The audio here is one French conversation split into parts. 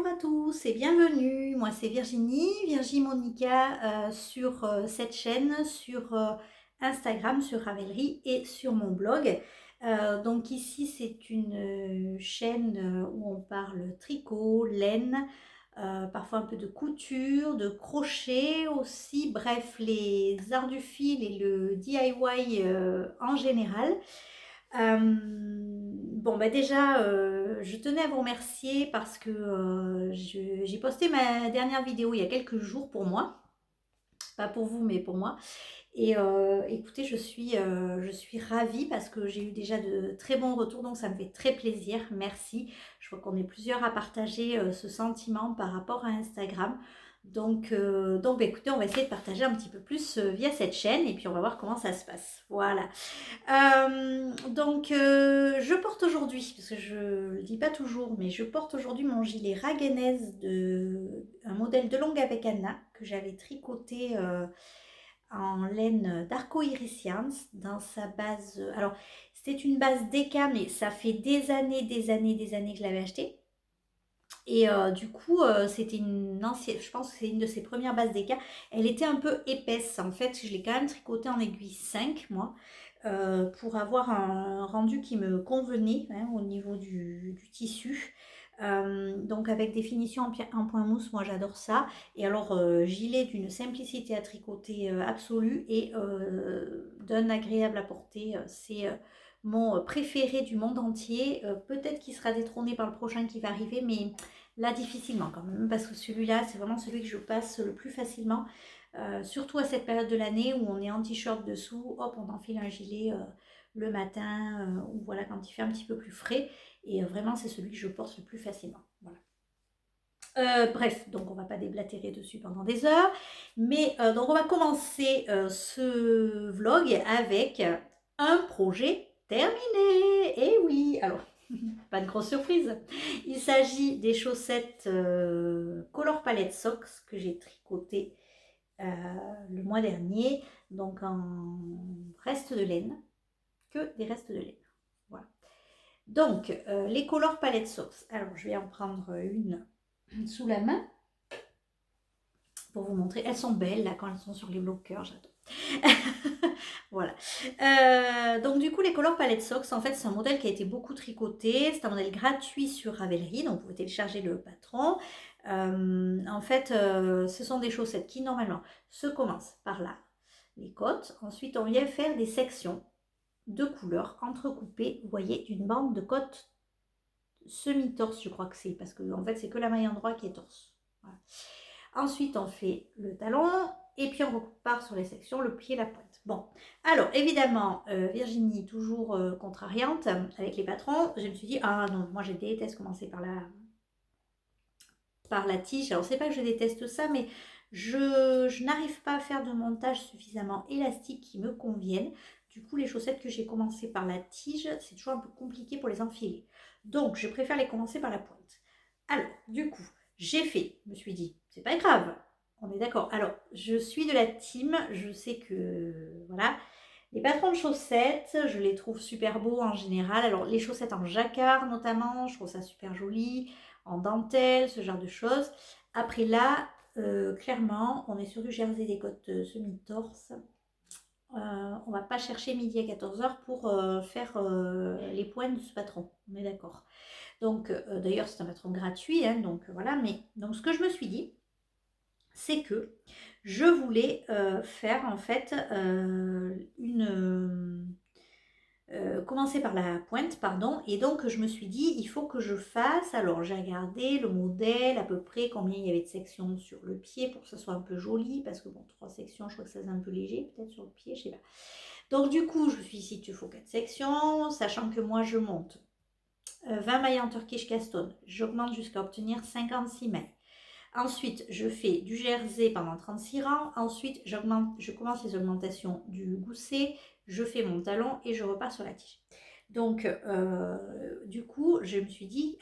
Bonjour à tous et bienvenue, moi c'est Virginie Monica sur cette chaîne, sur Instagram, sur Ravelry et sur mon blog. Donc ici c'est une chaîne où on parle tricot, laine, parfois un peu de couture, de crochet aussi, bref les arts du fil et le DIY en général. Bon, bah déjà, je tenais à vous remercier parce que j'ai posté ma dernière vidéo il y a quelques jours pour moi, pas pour vous, mais pour moi. Et écoutez, je suis ravie parce que j'ai eu déjà de très bons retours, donc ça me fait très plaisir. Merci. Je vois qu'on est plusieurs à partager ce sentiment par rapport à Instagram. Donc bah, écoutez, on va essayer de partager un petit peu plus via cette chaîne et puis on va voir comment ça se passe. Voilà. Je porte aujourd'hui, parce que je le dis pas toujours, mais je porte aujourd'hui mon gilet Raguenez de un modèle de longue avec Anna que j'avais tricoté en laine d'Arco-Iris dans sa base. Alors, c'était une base DK, mais ça fait des années que je l'avais acheté. Et du coup, c'était une ancienne, je pense que c'est une de ses premières bases DK. Elle était un peu épaisse. En fait, je l'ai quand même tricotée en aiguille 5, moi, pour avoir un rendu qui me convenait hein, au niveau du tissu. Donc avec des finitions en point mousse, moi j'adore ça. Et alors, gilet d'une simplicité à tricoter absolue et d'un agréable à porter. C'est mon préféré du monde entier. Peut-être qu'il sera détrôné par le prochain qui va arriver, mais là, difficilement quand même, parce que celui-là, c'est vraiment celui que je passe le plus facilement, surtout à cette période de l'année où on est en t-shirt dessous, hop, on enfile un gilet le matin, ou voilà, quand il fait un petit peu plus frais, et vraiment, c'est celui que je porte le plus facilement. Voilà. Bref, donc on va pas déblatérer dessus pendant des heures, mais donc on va commencer ce vlog avec un projet terminé. Et oui, alors pas de grosse surprise. Il s'agit des chaussettes Color Palette Socks que j'ai tricotées le mois dernier, donc en reste de laine, que des restes de laine. Voilà. Donc, les Color Palette Socks. Alors, je vais en prendre une sous la main pour vous montrer. Elles sont belles là quand elles sont sur les bloqueurs, j'adore. Voilà. Donc du coup, les Color Palette Socks, en fait, c'est un modèle qui a été beaucoup tricoté. C'est un modèle gratuit sur Ravelry, donc vous pouvez télécharger le patron. En fait, ce sont des chaussettes qui, normalement, se commencent par là, les côtes. Ensuite, on vient faire des sections de couleurs entrecoupées, vous voyez, d'une bande de côte semi-torse, je crois que c'est, parce que en fait, c'est que la maille endroit qui est torse. Voilà. Ensuite, on fait le talon et puis on repart sur les sections, le pied, la pointe. Bon, alors évidemment, Virginie, toujours contrariante avec les patrons, je me suis dit, ah non, moi je déteste commencer par la tige. Alors, c'est pas que je déteste ça, mais je n'arrive pas à faire de montage suffisamment élastique qui me convienne. Du coup, les chaussettes que j'ai commencé par la tige, c'est toujours un peu compliqué pour les enfiler. Donc, je préfère les commencer par la pointe. Alors, du coup, je me suis dit, c'est pas grave, on est d'accord. Alors, je suis de la team, je sais que, voilà, les patrons de chaussettes, je les trouve super beaux en général. Alors, les chaussettes en jacquard notamment, je trouve ça super joli, en dentelle, ce genre de choses. Après là, clairement, on est sur du jersey des côtes semi-torse. On va pas chercher midi à 14h pour faire les pointes de ce patron, on est d'accord. Donc, d'ailleurs, c'est un patron gratuit, hein, donc voilà. Mais donc, ce que je me suis dit, c'est que je voulais faire en fait commencer par la pointe, pardon, et donc je me suis dit, il faut que je fasse, alors j'ai regardé le modèle, à peu près combien il y avait de sections sur le pied pour que ça soit un peu joli, parce que bon, 3 sections, je crois que ça c'est un peu léger, peut-être sur le pied, je sais pas. Donc du coup, je me suis dit, si tu faut 4 sections, sachant que moi je monte 20 mailles en Turkish Castone, j'augmente jusqu'à obtenir 56 mailles. Ensuite, je fais du jersey pendant 36 rangs. Ensuite, je commence les augmentations du gousset, je fais mon talon et je repars sur la tige. Donc, du coup, je me suis dit,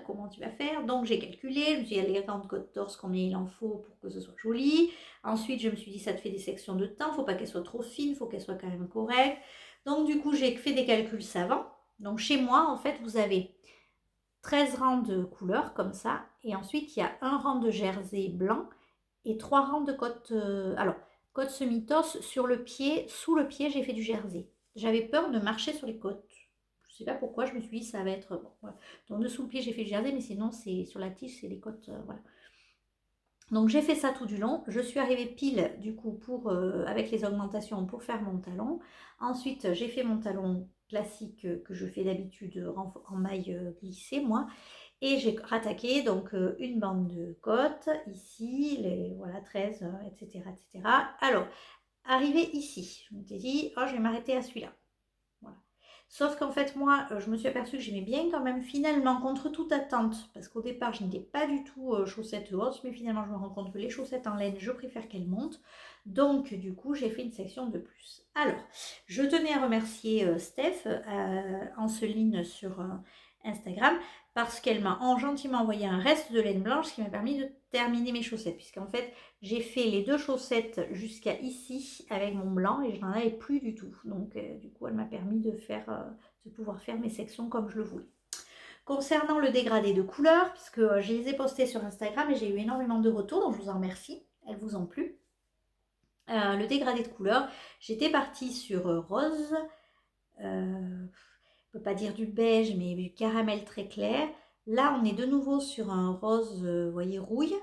comment tu vas faire? Donc, j'ai calculé, je me suis dit, les grandes côtes torse, combien il en faut pour que ce soit joli. Ensuite, je me suis dit, ça te fait des sections de temps, il ne faut pas qu'elles soient trop fines, il faut qu'elles soient quand même correctes. Donc, du coup, j'ai fait des calculs savants. Donc, chez moi, en fait, vous avez 13 rangs de couleurs comme ça. Et ensuite, il y a un rang de jersey blanc et 3 rangs de côte. Alors, côte semi-tosse sur le pied, sous le pied, j'ai fait du jersey. J'avais peur de marcher sur les côtes. Je ne sais pas pourquoi, je me suis dit ça va être bon. Voilà. Donc, dessous le pied, j'ai fait du jersey, mais sinon, c'est sur la tige, c'est les côtes. Voilà. Donc j'ai fait ça tout du long. Je suis arrivée pile du coup pour, avec les augmentations pour faire mon talon. Ensuite j'ai fait mon talon classique que je fais d'habitude en maille glissée moi. Et j'ai rattaqué donc une bande de côte ici, les voilà 13, etc., etc. Alors, arrivé ici, je me suis dit, oh je vais m'arrêter à celui-là. Voilà. Sauf qu'en fait, moi, je me suis aperçue que j'aimais bien quand même, finalement, contre toute attente, parce qu'au départ, je n'étais pas du tout chaussettes hautes, mais finalement, je me rends compte que les chaussettes en laine, je préfère qu'elles montent. Donc, du coup, j'ai fait une section de plus. Alors, je tenais à remercier Steph, Anceline sur Instagram, parce qu'elle m'a gentiment envoyé un reste de laine blanche qui m'a permis de terminer mes chaussettes, puisqu'en fait, j'ai fait les 2 chaussettes jusqu'à ici avec mon blanc et je n'en avais plus du tout. Donc du coup, elle m'a permis de pouvoir faire mes sections comme je le voulais. Concernant le dégradé de couleurs, puisque je les ai postés sur Instagram et j'ai eu énormément de retours, donc je vous en remercie. Elles vous ont plu. Le dégradé de couleurs, j'étais partie sur rose, je ne peux pas dire du beige, mais du caramel très clair. Là, on est de nouveau sur un rose, vous voyez, rouille,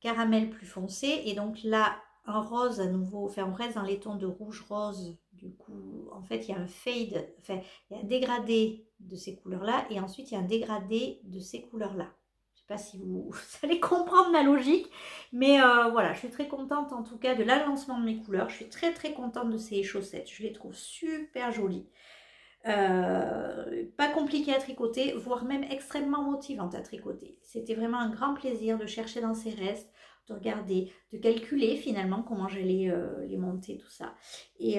caramel plus foncé. Et donc là, un rose à nouveau, enfin on reste dans les tons de rouge-rose. Du coup, en fait, il y a un fade, enfin, il y a un dégradé de ces couleurs-là. Et ensuite, il y a un dégradé de ces couleurs-là. Je ne sais pas si vous allez comprendre ma logique. Mais voilà, je suis très contente en tout cas de l'agencement de mes couleurs. Je suis très très contente de ces chaussettes. Je les trouve super jolies. Pas compliqué à tricoter, voire même extrêmement motivante à tricoter. C'était vraiment un grand plaisir de chercher dans ces restes, de regarder, de calculer finalement comment j'allais les monter, tout ça. Et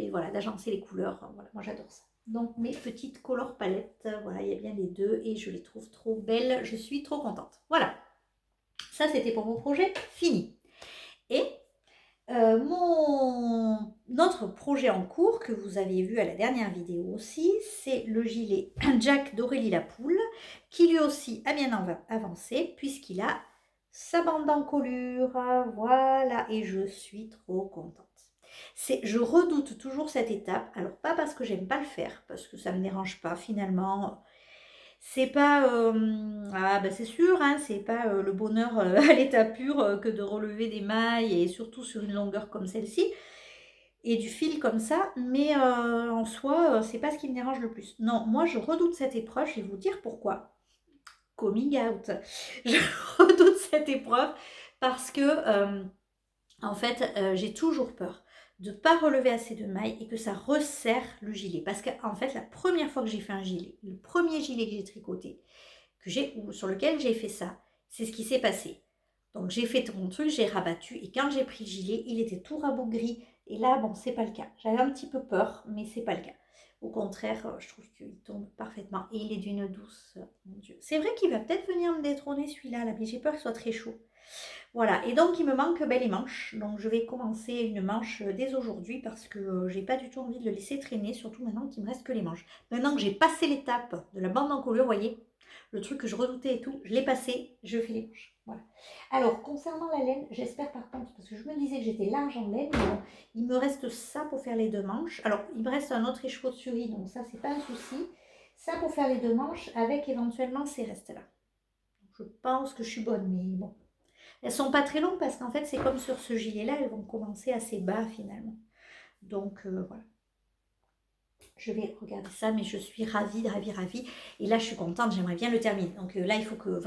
voilà, d'agencer les couleurs. Voilà, moi j'adore ça. Donc mes petites color palettes, voilà, il y a bien les deux et je les trouve trop belles. Je suis trop contente. Voilà, ça c'était pour mon projet fini. Et notre projet en cours, que vous avez vu à la dernière vidéo aussi, c'est le gilet Jack d'Aurélie Lapoule, qui lui aussi a bien avancé, puisqu'il a sa bande d'encolure, voilà, et je suis trop contente. Je redoute toujours cette étape, alors pas parce que j'aime pas le faire, parce que ça me dérange pas finalement, c'est pas, ah bah c'est sûr, hein, c'est pas le bonheur à l'état pur que de relever des mailles et surtout sur une longueur comme celle-ci et du fil comme ça, mais en soi, c'est pas ce qui me dérange le plus. Non, moi je redoute cette épreuve, je vais vous dire pourquoi. Coming out. Je redoute cette épreuve parce que en fait, j'ai toujours peur de ne pas relever assez de mailles et que ça resserre le gilet. Parce qu'en fait, la première fois que j'ai fait un gilet, le premier gilet que j'ai tricoté, sur lequel j'ai fait ça, c'est ce qui s'est passé. Donc j'ai fait mon truc, j'ai rabattu et quand j'ai pris le gilet, il était tout rabougri. Et là, bon, c'est pas le cas. J'avais un petit peu peur, mais c'est pas le cas. Au contraire, je trouve qu'il tombe parfaitement et il est d'une douce, mon Dieu. C'est vrai qu'il va peut-être venir me détrôner celui-là, là, mais j'ai peur qu'il soit très chaud. Voilà, et donc il me manque les manches. Donc je vais commencer une manche dès aujourd'hui parce que j'ai pas du tout envie de le laisser traîner, surtout maintenant qu'il me reste que les manches. Maintenant que j'ai passé l'étape de la bande d'encolure, vous voyez, le truc que je redoutais et tout, je l'ai passé, je fais les manches. Voilà. Alors, concernant la laine, j'espère par contre, parce que je me disais que j'étais large en laine, mais bon, il me reste ça pour faire les 2 manches. Alors, il me reste un autre écheveau de surie, donc ça, c'est pas un souci. Ça pour faire les 2 manches, avec éventuellement ces restes-là. Je pense que je suis bonne, mais bon. Elles sont pas très longues parce qu'en fait, c'est comme sur ce gilet-là, elles vont commencer assez bas finalement. Donc, voilà. Je vais regarder ça, mais je suis ravie, ravie, ravie. Et là, je suis contente, j'aimerais bien le terminer. Donc là, il faut que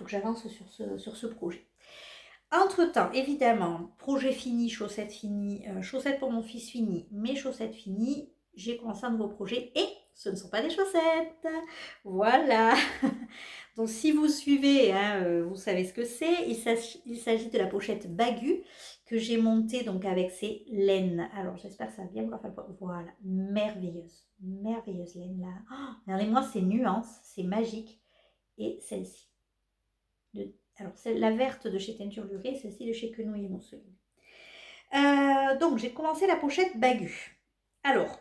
j'avance sur ce projet. Entre-temps, évidemment, projet fini, chaussettes finies, chaussettes pour mon fils finies, mes chaussettes finies, j'ai commencé un nouveau projet et ce ne sont pas des chaussettes. Voilà. Donc si vous suivez, hein, vous savez ce que c'est. Il s'agit de la pochette Bagu que j'ai montée donc avec ces laines. Alors j'espère que ça va bien vous faire. Voilà, merveilleuse, merveilleuse laine là. Oh, regardez-moi ces nuances, c'est magique. Et celle-ci. Alors c'est la verte de chez Teinture Lurée, celle-ci de chez Quenouille et Mousseline. Donc j'ai commencé la pochette Bagu. Alors,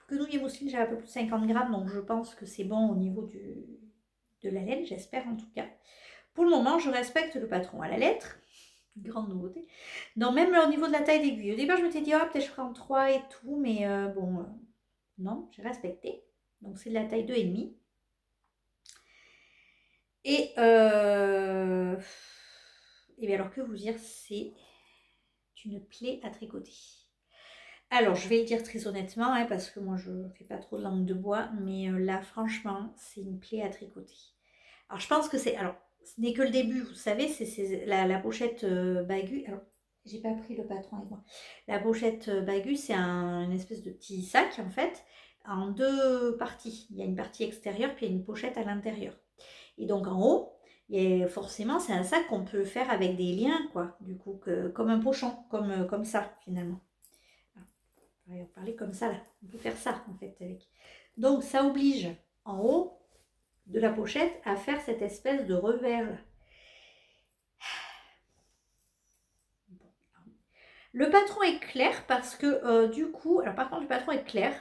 Quenouille et Mousseline, j'avais un peu plus de 50 grammes, donc je pense que c'est bon au niveau de la laine, j'espère en tout cas. Pour le moment, je respecte le patron à la lettre. Grande nouveauté. Non, même au niveau de la taille d'aiguille. Au départ, je m'étais dit, oh, peut-être je ferai en 3 et tout, mais bon, non, j'ai respecté. Donc, c'est de la taille 2,5. Et bien alors, que vous dire, c'est une plaie à tricoter. Alors, je vais le dire très honnêtement, hein, parce que moi, je ne fais pas trop de langue de bois, mais là, franchement, c'est une plaie à tricoter. Alors, je pense que c'est... Alors, ce n'est que le début, vous savez, c'est la pochette Bagu. Alors, j'ai pas pris le patron avec moi. La pochette Bagu, c'est une espèce de petit sac, en fait, en 2 parties. Il y a une partie extérieure, puis il y a une pochette à l'intérieur. Et donc, en haut, forcément, c'est un sac qu'on peut faire avec des liens, quoi. Du coup, comme un pochon, comme ça, finalement. On va parler comme ça, là. On peut faire ça, en fait, avec. Donc, ça oblige, en haut de la pochette, à faire cette espèce de revers, là. Le patron est clair parce que du coup, alors par contre le patron est clair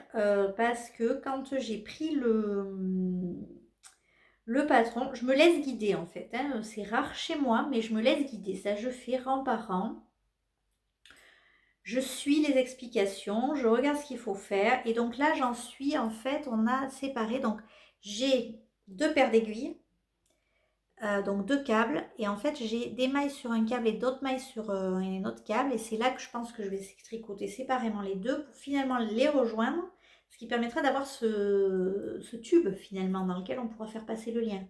parce que quand j'ai pris le patron, je me laisse guider en fait, hein. C'est rare chez moi, mais je me laisse guider, ça je fais rang par rang. Je suis les explications, je regarde ce qu'il faut faire et donc là j'en suis en fait, on a séparé, donc j'ai 2 paires d'aiguilles. Donc 2 câbles et en fait j'ai des mailles sur un câble et d'autres mailles sur un autre câble et c'est là que je pense que je vais tricoter séparément les deux pour finalement les rejoindre, ce qui permettra d'avoir ce tube finalement dans lequel on pourra faire passer le lien.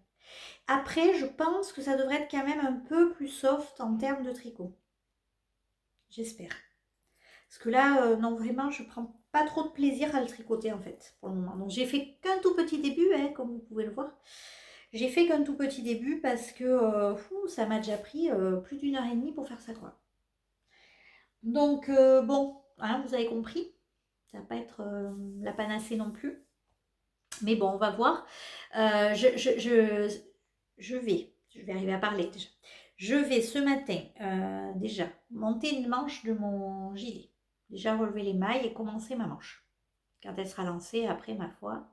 Après je pense que ça devrait être quand même un peu plus soft en termes de tricot. J'espère. Parce que là, non vraiment je prends pas trop de plaisir à le tricoter en fait pour le moment. Donc j'ai fait qu'un tout petit début, hein, comme vous pouvez le voir. J'ai fait qu'un tout petit début parce que ça m'a déjà pris plus d'1 heure et demie pour faire ça, quoi. Donc, bon, hein, vous avez compris. Ça va pas être la panacée non plus. Mais bon, on va voir. Je vais arriver à parler déjà. Je vais ce matin déjà monter une manche de mon gilet. Déjà relever les mailles et commencer ma manche. Quand elle sera lancée, après, ma foi,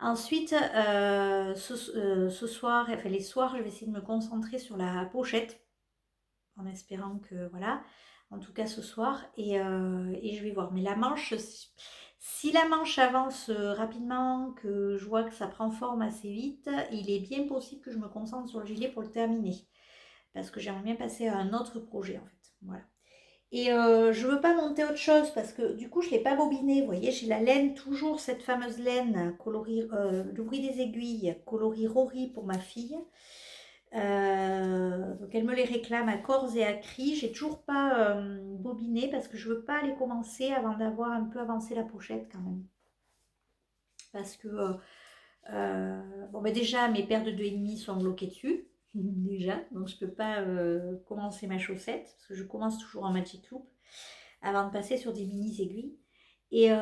ensuite, ce soir, enfin les soirs, je vais essayer de me concentrer sur la pochette, en espérant que, voilà, en tout cas ce soir, et je vais voir. Mais la manche, si la manche avance rapidement, que je vois que ça prend forme assez vite, il est bien possible que je me concentre sur le gilet pour le terminer. Parce que j'aimerais bien passer à un autre projet, en fait. Voilà. Et je veux pas monter autre chose parce que du coup je l'ai pas bobiné. Vous voyez, j'ai la laine, toujours cette fameuse laine coloris, le bruit des aiguilles, coloris Rory pour ma fille. Donc elle me les réclame à corps et à cri. J'ai toujours pas bobiné parce que je veux pas les commencer avant d'avoir un peu avancé la pochette quand même. Parce que bon, ben déjà mes paires de 2,5 sont bloquées dessus. Déjà, donc je peux pas commencer ma chaussette parce que je commence toujours en magic loop avant de passer sur des mini aiguilles. Et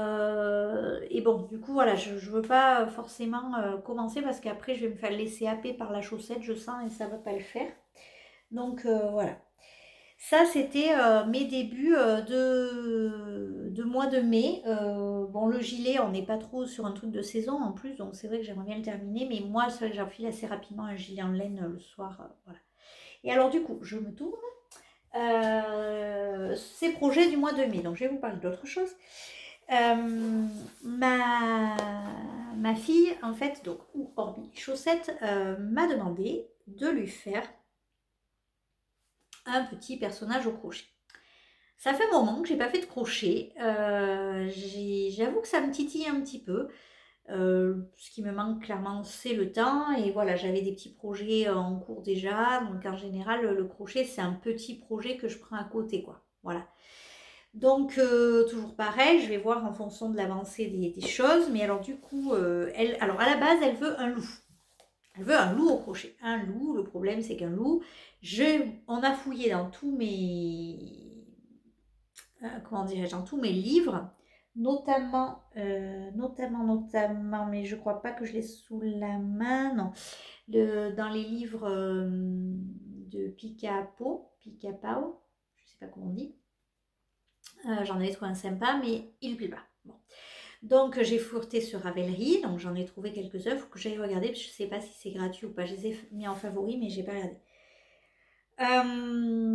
bon, du coup, voilà, je ne veux pas forcément commencer parce qu'après, je vais me faire laisser happer par la chaussette, je sens, et ça ne va pas le faire. Donc, voilà. Ça, c'était mes débuts de mois de mai. Bon, le gilet, on n'est pas trop sur un truc de saison en plus, donc c'est vrai que j'aimerais bien le terminer. Mais moi, c'est vrai que j'enfile assez rapidement un gilet en laine le soir. Voilà. Et alors, du coup, je me tourne. Ces projets du mois de mai. Donc, je vais vous parler d'autre chose. Ma fille, en fait, donc, ou hormis les chaussettes, m'a demandé de lui faire un petit personnage au crochet. Ça fait un moment que j'ai pas fait de crochet. J'avoue que ça me titille un petit peu. Ce qui me manque clairement, c'est le temps. Et voilà, j'avais des petits projets en cours déjà. Donc en général, le crochet, c'est un petit projet que je prends à côté, quoi. Voilà. Donc, toujours pareil, je vais voir en fonction de l'avancée des choses. Mais alors, du coup, alors à la base, elle veut un loup. Elle veut un loup au crochet. Un loup, le problème, c'est qu'un loup, on a fouillé dans tous mes... comment dirais-je, dans tous mes livres, notamment, mais je crois pas que je l'ai sous la main, non. Dans les livres de Picapao, je sais pas comment on dit. J'en avais trouvé un sympa, mais il ne plaît pas. Bon. Donc j'ai fouilleté sur Ravelry, donc j'en ai trouvé quelques-uns, il faut que j'aille regarder, parce que je ne sais pas si c'est gratuit ou pas. Je les ai mis en favori, mais j'ai pas regardé.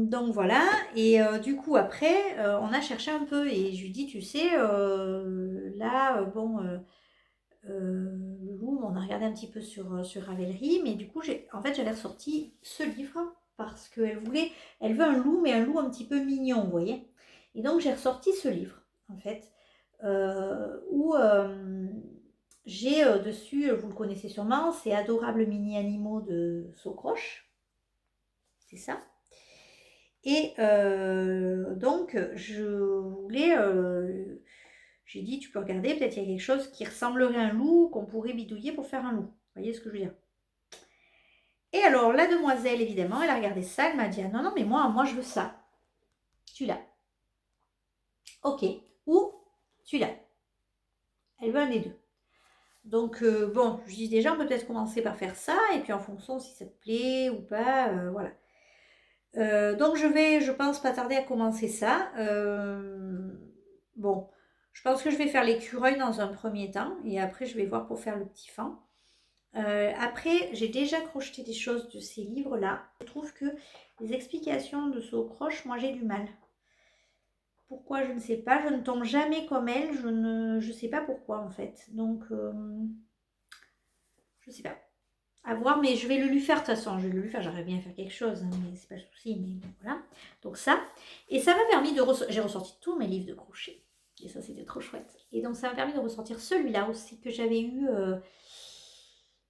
Donc voilà, et du coup après, on a cherché un peu, et je lui dis, tu sais, là, bon, le loup, on a regardé un petit peu sur Ravelry, mais du coup, en fait, j'avais ressorti ce livre, parce elle veut un loup, mais un loup un petit peu mignon, vous voyez. Et donc j'ai ressorti ce livre, en fait, où j'ai dessus, vous le connaissez sûrement, c'est Adorables mini-animaux de Socroche, c'est ça. Et donc, j'ai dit, tu peux regarder, peut-être il y a quelque chose qui ressemblerait à un loup, qu'on pourrait bidouiller pour faire un loup. Vous voyez ce que je veux dire? Et alors, la demoiselle, évidemment, elle a regardé ça, elle m'a dit, ah non, non, mais moi, je veux ça. Celui-là. Ok. Ou celui-là. Elle veut un des deux. Donc, bon, je dis déjà, on peut peut-être commencer par faire ça, et puis en fonction si ça te plaît ou pas, voilà. Donc je pense pas tarder à commencer ça. Bon, je pense que je vais faire l'écureuil dans un premier temps et après je vais voir pour faire le petit fan. Après, j'ai déjà crocheté des choses de ces livres-là. Je trouve que les explications de Socroche, moi j'ai du mal. Pourquoi, je ne sais pas. Je ne tombe jamais comme elle. Je sais pas pourquoi en fait. Donc, je sais pas. À voir, mais je vais le lui faire de toute façon. Je vais le lui faire. J'aimerais bien faire quelque chose, hein, mais c'est pas le souci. Mais bon, voilà. Donc ça. Et ça m'a permis de j'ai ressorti tous mes livres de crochet. Et ça, c'était trop chouette. Et donc, ça m'a permis de ressortir celui-là aussi que j'avais eu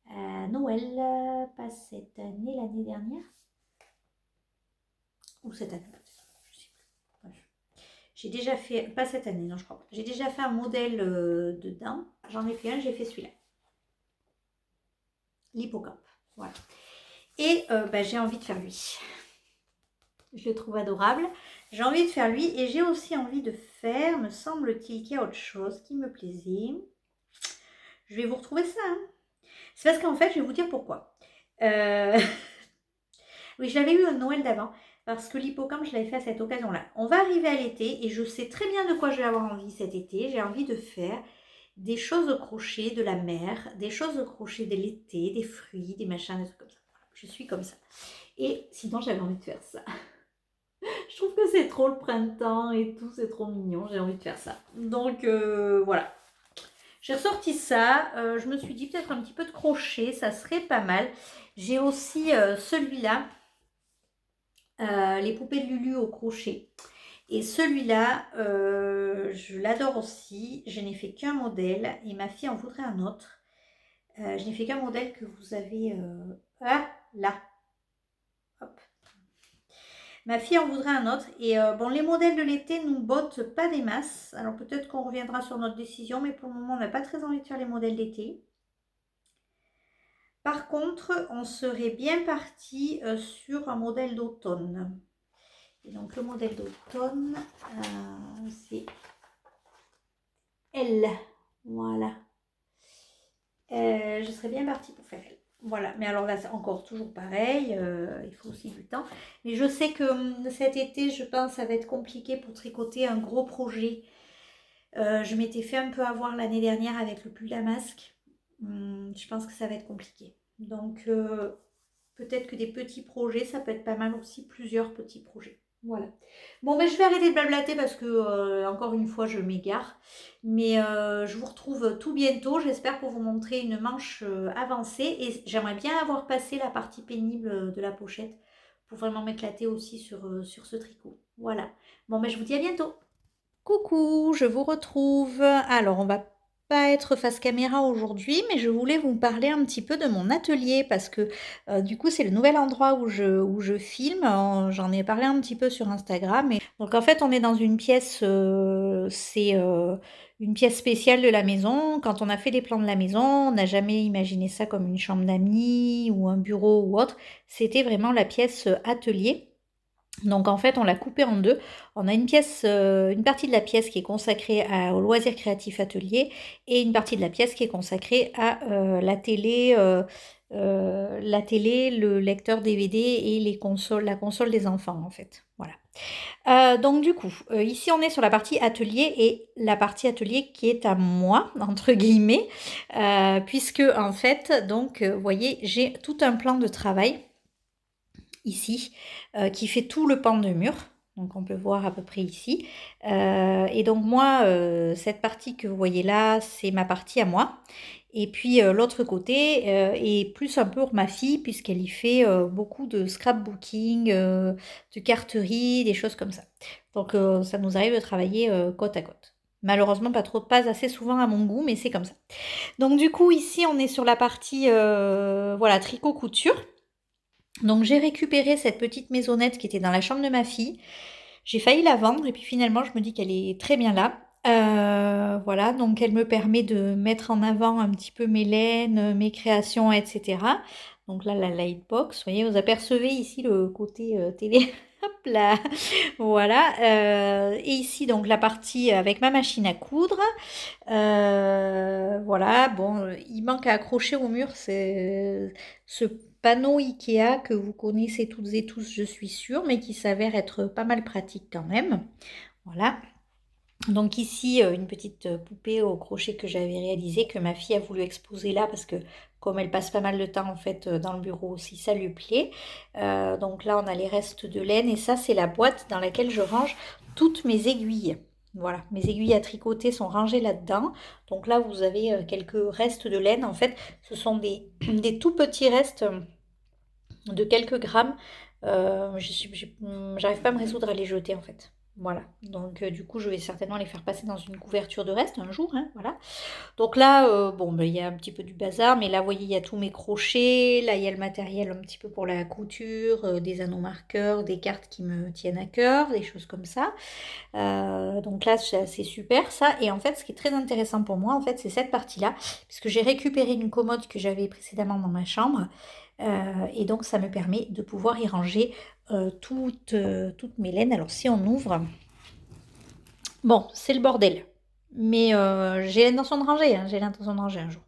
à Noël. Pas cette année, l'année dernière. Ou cette année peut-être. Je sais plus. Bref. J'ai déjà fait. Pas cette année, non, je crois pas. J'ai déjà fait un modèle dedans. J'en ai fait un, j'ai fait celui-là. L'hippocampe. Voilà. Et j'ai envie de faire lui. Je le trouve adorable. J'ai envie de faire lui et j'ai aussi envie de faire, me semble-t-il, qu'il y a autre chose qui me plaisait. Je vais vous retrouver ça. Hein. C'est parce qu'en fait, je vais vous dire pourquoi. Oui, je l'avais eu au Noël d'avant parce que l'hippocampe, je l'avais fait à cette occasion-là. On va arriver à l'été et je sais très bien de quoi je vais avoir envie cet été. J'ai envie de faire des choses au crochet de la mer, des choses au crochet de l'été, des fruits, des machins, des trucs comme ça. Je suis comme ça. Et sinon, j'avais envie de faire ça. Je trouve que c'est trop le printemps et tout, c'est trop mignon, j'ai envie de faire ça. Donc voilà. J'ai ressorti ça, je me suis dit peut-être un petit peu de crochet, ça serait pas mal. J'ai aussi celui-là, les poupées de Lulu au crochet. Et celui-là, je l'adore aussi. Je n'ai fait qu'un modèle et ma fille en voudrait un autre. Je n'ai fait qu'un modèle que vous avez là. Hop. Ma fille en voudrait un autre. Et bon, les modèles de l'été nous bottent pas des masses. Alors peut-être qu'on reviendra sur notre décision, mais pour le moment, on n'a pas très envie de faire les modèles d'été. Par contre, on serait bien parti sur un modèle d'automne. Et donc le modèle d'automne, c'est elle. Voilà. Je serais bien partie pour faire elle. Voilà, mais alors là, c'est encore toujours pareil, il faut aussi du temps. Mais je sais que cet été, je pense, ça va être compliqué pour tricoter un gros projet. Je m'étais fait un peu avoir l'année dernière avec le pull à masque. Je pense que ça va être compliqué. Donc, peut-être que des petits projets, ça peut être pas mal aussi, plusieurs petits projets. Voilà. Bon, ben, je vais arrêter de blablater parce que, encore une fois, je m'égare. Mais je vous retrouve tout bientôt, j'espère, pour vous montrer une manche avancée. Et j'aimerais bien avoir passé la partie pénible de la pochette pour vraiment m'éclater aussi sur ce tricot. Voilà. Bon, ben, je vous dis à bientôt. Coucou, je vous retrouve. Alors, on va pas être face caméra aujourd'hui, mais je voulais vous parler un petit peu de mon atelier parce que du coup, c'est le nouvel endroit où je filme. J'en ai parlé un petit peu sur Instagram. Et... Donc, en fait, on est dans une pièce, c'est une pièce spéciale de la maison. Quand on a fait les plans de la maison, on n'a jamais imaginé ça comme une chambre d'amis ou un bureau ou autre. C'était vraiment la pièce atelier. Donc en fait, on l'a coupé en deux. On a une partie de la pièce qui est consacrée au loisir créatif atelier et une partie de la pièce qui est consacrée à la télé, le lecteur DVD et la console des enfants en fait. Voilà. Voilà. Donc du coup, ici on est sur la partie atelier et la partie atelier qui est à moi, entre guillemets, puisque en fait, donc, vous voyez, j'ai tout un plan de travail ici, qui fait tout le pan de mur. Donc on peut voir à peu près ici. Et donc moi, cette partie que vous voyez là, c'est ma partie à moi. Et puis l'autre côté est plus un peu pour ma fille, puisqu'elle y fait beaucoup de scrapbooking, de carterie, des choses comme ça. Donc ça nous arrive de travailler côte à côte. Malheureusement, pas assez souvent à mon goût, mais c'est comme ça. Donc du coup, ici, on est sur la partie voilà, tricot-couture. Donc j'ai récupéré cette petite maisonnette qui était dans la chambre de ma fille. J'ai failli la vendre et puis finalement je me dis qu'elle est très bien là. Voilà, donc elle me permet de mettre en avant un petit peu mes laines, mes créations, etc. Donc là, la lightbox, vous voyez, vous apercevez ici le côté télé. Hop là, voilà. Et ici, donc la partie avec ma machine à coudre. Voilà, bon, il manque à accrocher au mur ce panneau Ikea que vous connaissez toutes et tous, je suis sûre, mais qui s'avère être pas mal pratique quand même. Voilà. Donc ici, une petite poupée au crochet que j'avais réalisée, que ma fille a voulu exposer là parce que comme elle passe pas mal de temps en fait dans le bureau aussi, ça lui plaît. Donc là, on a les restes de laine et ça, c'est la boîte dans laquelle je range toutes mes aiguilles. Voilà, mes aiguilles à tricoter sont rangées là-dedans. Donc là, vous avez quelques restes de laine. En fait, ce sont des tout petits restes de quelques grammes. J'arrive pas à me résoudre à les jeter en fait. Voilà, donc du coup je vais certainement les faire passer dans une couverture de reste un jour, hein, voilà. Donc là, bon, ben, il y a un petit peu du bazar, mais là, vous voyez, il y a tous mes crochets, là, il y a le matériel un petit peu pour la couture, des anneaux marqueurs, des cartes qui me tiennent à cœur, des choses comme ça. Donc là, c'est super ça. Et en fait, ce qui est très intéressant pour moi, en fait, c'est cette partie-là, puisque j'ai récupéré une commode que j'avais précédemment dans ma chambre. Et donc, ça me permet de pouvoir y ranger toutes mes laines. Alors, si on ouvre, bon, c'est le bordel. Mais j'ai l'intention de ranger, hein, j'ai l'intention de ranger un jour.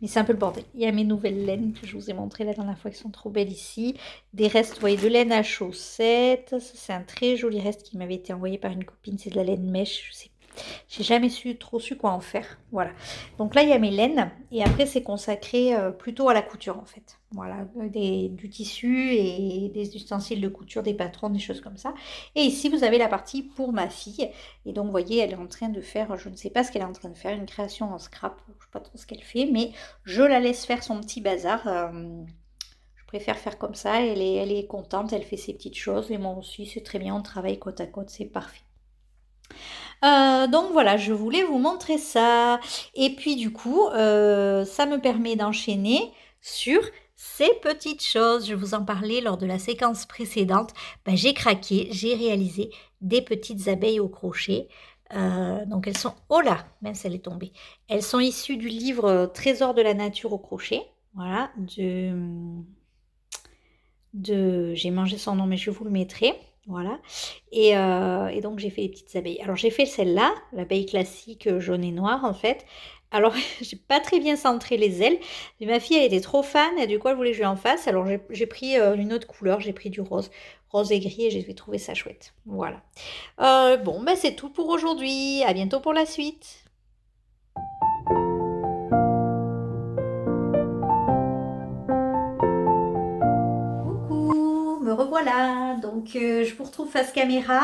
Mais c'est un peu le bordel. Il y a mes nouvelles laines que je vous ai montrées la dernière fois qui sont trop belles ici. Des restes, vous voyez, de laine à chaussettes. Ça, c'est un très joli reste qui m'avait été envoyé par une copine. C'est de la laine mèche. Je sais. J'ai jamais trop su quoi en faire. Voilà. Donc là, il y a mes laines. Et après, c'est consacré plutôt à la couture en fait. Voilà. Du tissu et des ustensiles de couture, des patrons, des choses comme ça. Et ici, vous avez la partie pour ma fille. Et donc, vous voyez, elle est en train de faire, je ne sais pas ce qu'elle est en train de faire, une création en scrap. Je ne sais pas trop ce qu'elle fait, mais je la laisse faire son petit bazar. Je préfère faire comme ça. Elle est contente, elle fait ses petites choses. Et moi aussi, c'est très bien. On travaille côte à côte, c'est parfait. Donc voilà, je voulais vous montrer ça. Et puis du coup, ça me permet d'enchaîner sur ces petites choses. Je vous en parlais lors de la séquence précédente. Ben, j'ai craqué, j'ai réalisé des petites abeilles au crochet. Donc elles sont, oh là, même si elle est tombée. Elles sont issues du livre Trésor de la nature au crochet. Voilà, j'ai mangé son nom, mais je vous le mettrai. Voilà. Et donc, j'ai fait les petites abeilles. Alors, j'ai fait celle-là, l'abeille classique jaune et noire, en fait. Alors, j'ai pas très bien centré les ailes. Mais ma fille, elle était trop fan, et du coup, elle voulait que je lui en fasse. Alors, j'ai pris une autre couleur, j'ai pris du rose, rose et gris, et j'ai trouvé ça chouette. Voilà. Bon, ben, c'est tout pour aujourd'hui. À bientôt pour la suite. Coucou, me revoilà. Donc, je vous retrouve face caméra.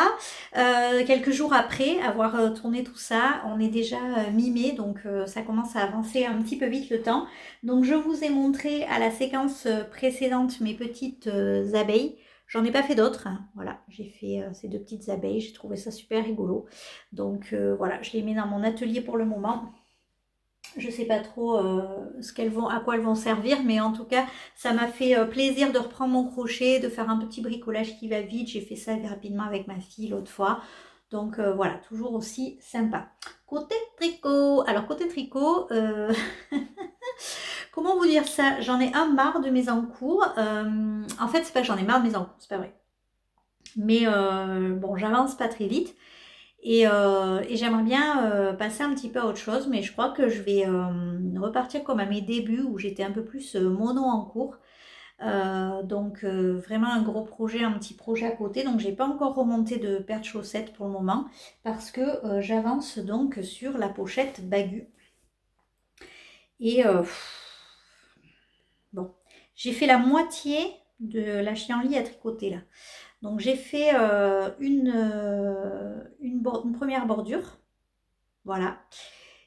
Quelques jours après avoir tourné tout ça, on est déjà mi-mai, donc ça commence à avancer un petit peu vite le temps. Donc, je vous ai montré à la séquence précédente mes petites abeilles. J'en ai pas fait d'autres, hein. Voilà, j'ai fait ces deux petites abeilles. J'ai trouvé ça super rigolo. Donc, voilà, je les mets dans mon atelier pour le moment. Je sais pas trop à quoi elles vont servir, mais en tout cas, ça m'a fait plaisir de reprendre mon crochet, de faire un petit bricolage qui va vite. J'ai fait ça rapidement avec ma fille l'autre fois. Donc voilà, toujours aussi sympa. Côté tricot, alors côté tricot, comment vous dire ça? J'en ai un marre de mes encours. En fait, c'est pas que j'en ai marre de mes encours, c'est pas vrai. Mais bon, j'avance pas très vite. Et j'aimerais bien passer un petit peu à autre chose, mais je crois que je vais repartir comme à mes débuts où j'étais un peu plus mono en cours. Donc vraiment un gros projet, un petit projet à côté. Donc j'ai pas encore remonté de paire de chaussettes pour le moment parce que j'avance donc sur la pochette Bagu. Et bon, j'ai fait la moitié de la chienlit à tricoter là. Donc j'ai fait une première bordure, voilà.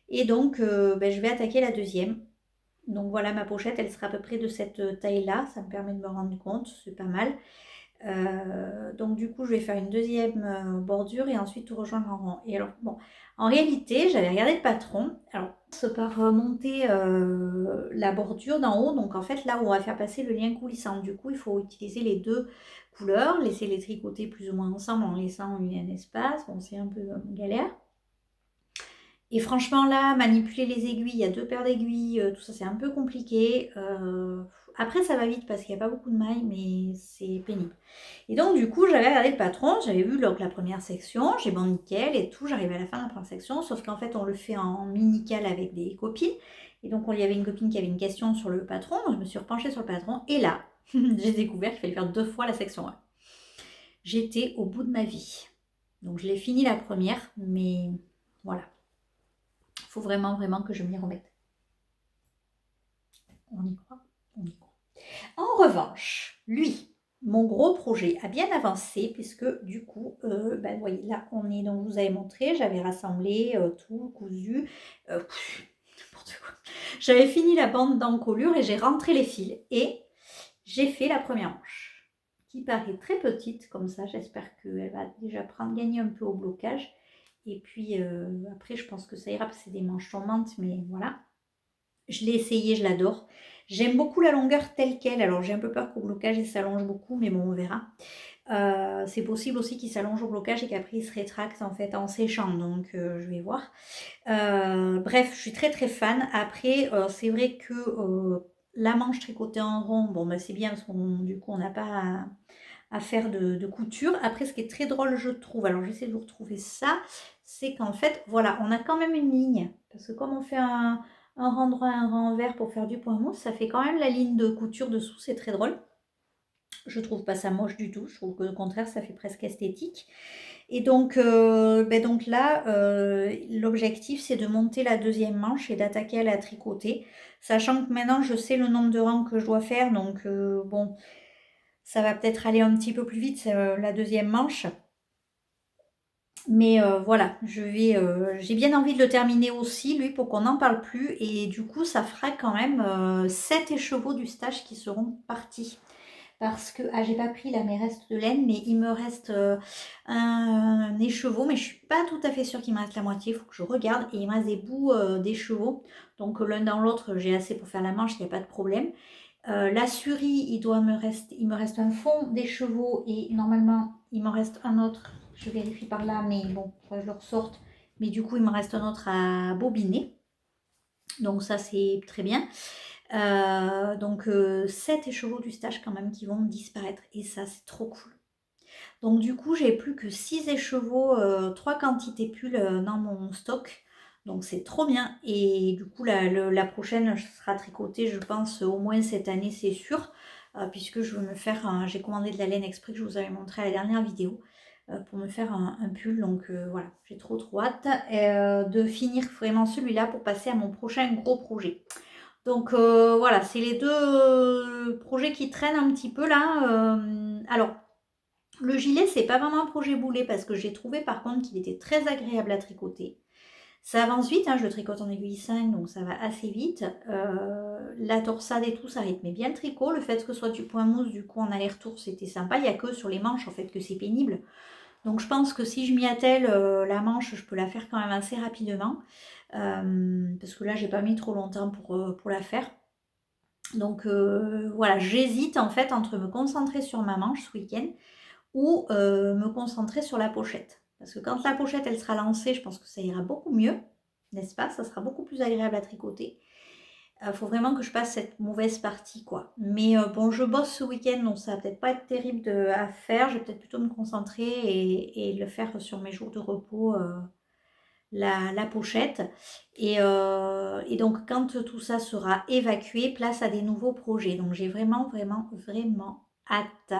Et donc ben, je vais attaquer la deuxième. Donc voilà, ma pochette, elle sera à peu près de cette taille-là. Ça me permet de me rendre compte, c'est pas mal. Donc du coup, je vais faire une deuxième bordure et ensuite tout rejoindre en rond. Et alors, bon, en réalité, j'avais regardé le patron. Alors, c'est par monter la bordure d'en haut. Donc en fait, là où on va faire passer le lien coulissant. Du coup, il faut utiliser les deux couleurs, laisser les tricoter plus ou moins ensemble en laissant un espace. Bon, c'est un peu galère. Et franchement, là, manipuler les aiguilles, il y a deux paires d'aiguilles, tout ça, c'est un peu compliqué. Après, ça va vite parce qu'il n'y a pas beaucoup de mailles, mais c'est pénible. Et donc, du coup, j'avais regardé le patron, j'avais vu donc, la première section, j'ai bon nickel et tout, j'arrivais à la fin de la première section, sauf qu'en fait, on le fait en mini-cal avec des copines. Et donc, il y avait une copine qui avait une question sur le patron, donc je me suis repenchée sur le patron, et là, j'ai découvert qu'il fallait faire 2 fois la section 1. J'étais au bout de ma vie. Donc, je l'ai fini la première, mais voilà. Il faut vraiment, vraiment que je m'y remette. On y croit? On y croit. En revanche, lui, mon gros projet a bien avancé puisque du coup, ben, vous voyez, là, on est, donc je vous avais montré, j'avais rassemblé tout, cousu, n'importe quoi. J'avais fini la bande d'encolure et j'ai rentré les fils et j'ai fait la première manche qui paraît très petite comme ça. J'espère qu'elle va déjà gagner un peu au blocage. Et puis après, je pense que ça ira parce que c'est des manches tombantes, mais voilà. Je l'ai essayé, je l'adore. J'aime beaucoup la longueur telle qu'elle. Alors j'ai un peu peur qu'au blocage il s'allonge beaucoup, mais bon, on verra. C'est possible aussi qu'il s'allonge au blocage et qu'après il se rétracte en fait en séchant. Donc je vais voir. Bref, je suis très très fan. Après, c'est vrai que la manche tricotée en rond, bon bah, c'est bien parce qu'on du coup on n'a pas à faire de couture. Après, ce qui est très drôle, je trouve, alors j'essaie de vous retrouver ça, c'est qu'en fait, voilà, on a quand même une ligne. Parce que comme on fait un rang droit, un rang envers pour faire du point mousse, ça fait quand même la ligne de couture dessous, c'est très drôle. Je trouve pas ça moche du tout, je trouve que au contraire, ça fait presque esthétique. Et donc, donc là, l'objectif, c'est de monter la deuxième manche et d'attaquer à la tricoter. Sachant que maintenant, je sais le nombre de rangs que je dois faire, donc bon, ça va peut-être aller un petit peu plus vite, la deuxième manche. Mais voilà, j'ai bien envie de le terminer aussi, lui, pour qu'on n'en parle plus. Et du coup, ça fera quand même 7 écheveaux du stage qui seront partis. Parce que, j'ai pas pris là mes restes de laine, mais il me reste un écheveau, mais je suis pas tout à fait sûre qu'il me reste la moitié, il faut que je regarde. Et il me reste des bouts d'écheveau, donc l'un dans l'autre, j'ai assez pour faire la manche, il n'y a pas de problème. La surie, il me reste un fond d'écheveau et normalement, il m'en reste un autre. Je vérifie par là, mais bon, faut que je le ressorte. Mais du coup, il me reste un autre à bobiner. Donc ça, c'est très bien. Donc 7 écheveaux du stage quand même qui vont disparaître. Et ça, c'est trop cool. Donc du coup, j'ai plus que 6 écheveaux, 3 quantités pulls dans mon stock. Donc c'est trop bien. Et du coup, la prochaine sera tricotée, je pense, au moins cette année, c'est sûr. Puisque je veux me faire, j'ai commandé de la laine exprès que je vous avais montré à la dernière vidéo. Pour me faire un pull. Donc voilà, j'ai trop hâte de finir vraiment celui-là pour passer à mon prochain gros projet. Donc voilà, c'est les deux projets qui traînent un petit peu là. Alors, le gilet, c'est pas vraiment un projet boulet parce que j'ai trouvé par contre qu'il était très agréable à tricoter. Ça avance vite, hein, je le tricote en aiguille 5, donc ça va assez vite. La torsade et tout, ça rythmait bien le tricot. Le fait que ce soit du point mousse, du coup en aller-retour, c'était sympa. Il n'y a que sur les manches en fait que c'est pénible. Donc je pense que si je m'y attelle, la manche, je peux la faire quand même assez rapidement. Parce que là, j'ai pas mis trop longtemps pour la faire. Donc voilà, j'hésite en fait entre me concentrer sur ma manche ce week-end ou me concentrer sur la pochette. Parce que quand la pochette elle sera lancée, je pense que ça ira beaucoup mieux, n'est-ce pas? Ça sera beaucoup plus agréable à tricoter. Il faut vraiment que je passe cette mauvaise partie, quoi. Mais bon, je bosse ce week-end, donc ça va peut-être pas être terrible à faire. Je vais peut-être plutôt me concentrer et le faire sur mes jours de repos la pochette. Et donc, quand tout ça sera évacué, place à des nouveaux projets. Donc, j'ai vraiment, vraiment, vraiment hâte.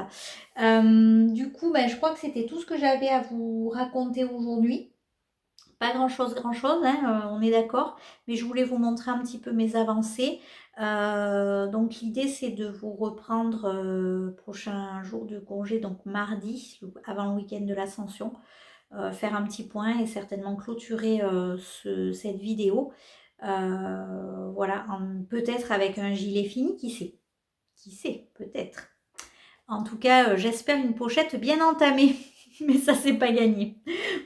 Du coup, ben, je crois que c'était tout ce que j'avais à vous raconter aujourd'hui. Pas grand-chose, grand-chose, hein, on est d'accord. Mais je voulais vous montrer un petit peu mes avancées. Donc, l'idée, c'est de vous reprendre prochain jour de congé, donc mardi, avant le week-end de l'Ascension. Faire un petit point et certainement clôturer cette vidéo. Voilà, peut-être avec un gilet fini, qui sait, peut-être. En tout cas, j'espère une pochette bien entamée, mais ça c'est pas gagné.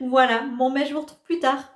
Voilà, bon ben je vous retrouve plus tard.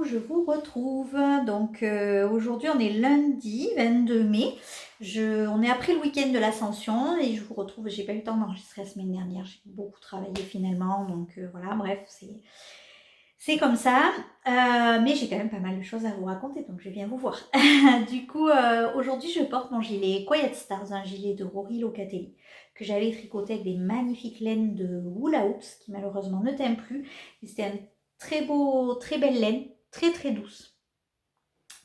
Je vous retrouve. Donc aujourd'hui on est lundi 22 mai. On est après le week-end de l'Ascension et je vous retrouve. J'ai pas eu le temps d'enregistrer la semaine dernière. J'ai beaucoup travaillé finalement. Donc voilà, bref, c'est comme ça. Mais j'ai quand même pas mal de choses à vous raconter. Donc je viens vous voir. Du coup, aujourd'hui je porte mon gilet Quiet Stars, un gilet de Rory Locatelli que j'avais tricoté avec des magnifiques laines de Hula Hoops qui malheureusement ne t'aiment plus. C'était un très belle laine, très très douce,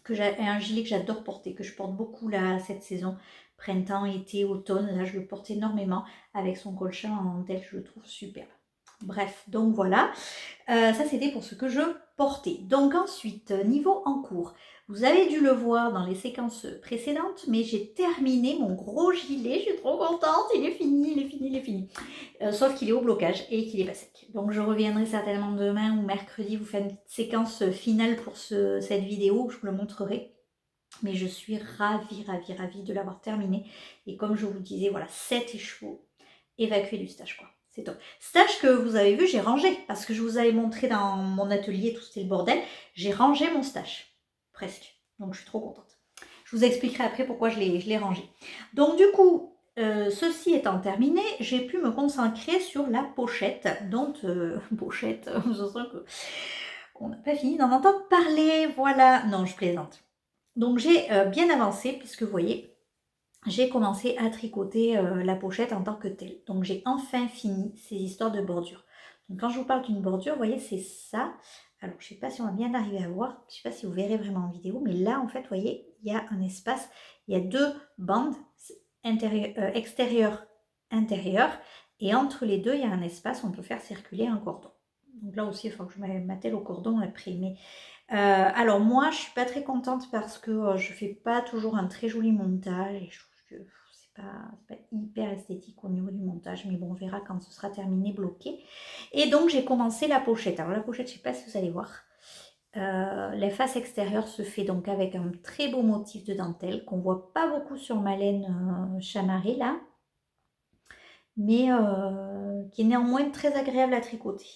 un gilet que j'adore porter, que je porte beaucoup là cette saison, printemps, été, automne. Là je le porte énormément avec son colchin en dentelle, je le trouve superbe. Bref, donc voilà, ça c'était pour ce que je portais. Donc ensuite, niveau en cours, vous avez dû le voir dans les séquences précédentes, mais j'ai terminé mon gros gilet, je suis trop contente, il est fini, il est fini, il est fini. Sauf qu'il est au blocage et qu'il n'est pas sec. Donc je reviendrai certainement demain ou mercredi vous faire une petite séquence finale pour cette vidéo où je vous le montrerai. Mais je suis ravie, ravie, ravie de l'avoir terminé. Et comme je vous disais, voilà, 7 écheveaux évacués du stage, quoi. C'est top. Stage que vous avez vu, j'ai rangé. Parce que je vous avais montré dans mon atelier, tout c'était le bordel. J'ai rangé mon stage. Presque. Donc je suis trop contente. Je vous expliquerai après pourquoi je l'ai rangé. Donc du coup, ceci étant terminé, j'ai pu me concentrer sur la pochette. Donc, pochette, je sens qu'on n'a pas fini d'en entendre parler. Voilà. Non, je plaisante. Donc j'ai bien avancé puisque vous voyez, j'ai commencé à tricoter la pochette en tant que telle. Donc j'ai enfin fini ces histoires de bordure. Donc quand je vous parle d'une bordure, vous voyez, c'est ça. Alors je ne sais pas si on va bien arriver à voir, je ne sais pas si vous verrez vraiment en vidéo, mais là en fait, vous voyez, il y a un espace, il y a deux bandes extérieures, intérieures, et entre les deux, il y a un espace où on peut faire circuler un cordon. Donc là aussi, il faut que je m'attelle au cordon après, mais alors moi, je suis pas très contente parce que je fais pas toujours un très joli montage et je trouve que c'est pas hyper esthétique au niveau du montage, mais bon, on verra quand ce sera terminé, bloqué. Et donc j'ai commencé la pochette. Alors la pochette, je sais pas si vous allez voir. La face extérieure se fait donc avec un très beau motif de dentelle qu'on voit pas beaucoup sur ma laine chamarrée là, mais qui est néanmoins très agréable à tricoter.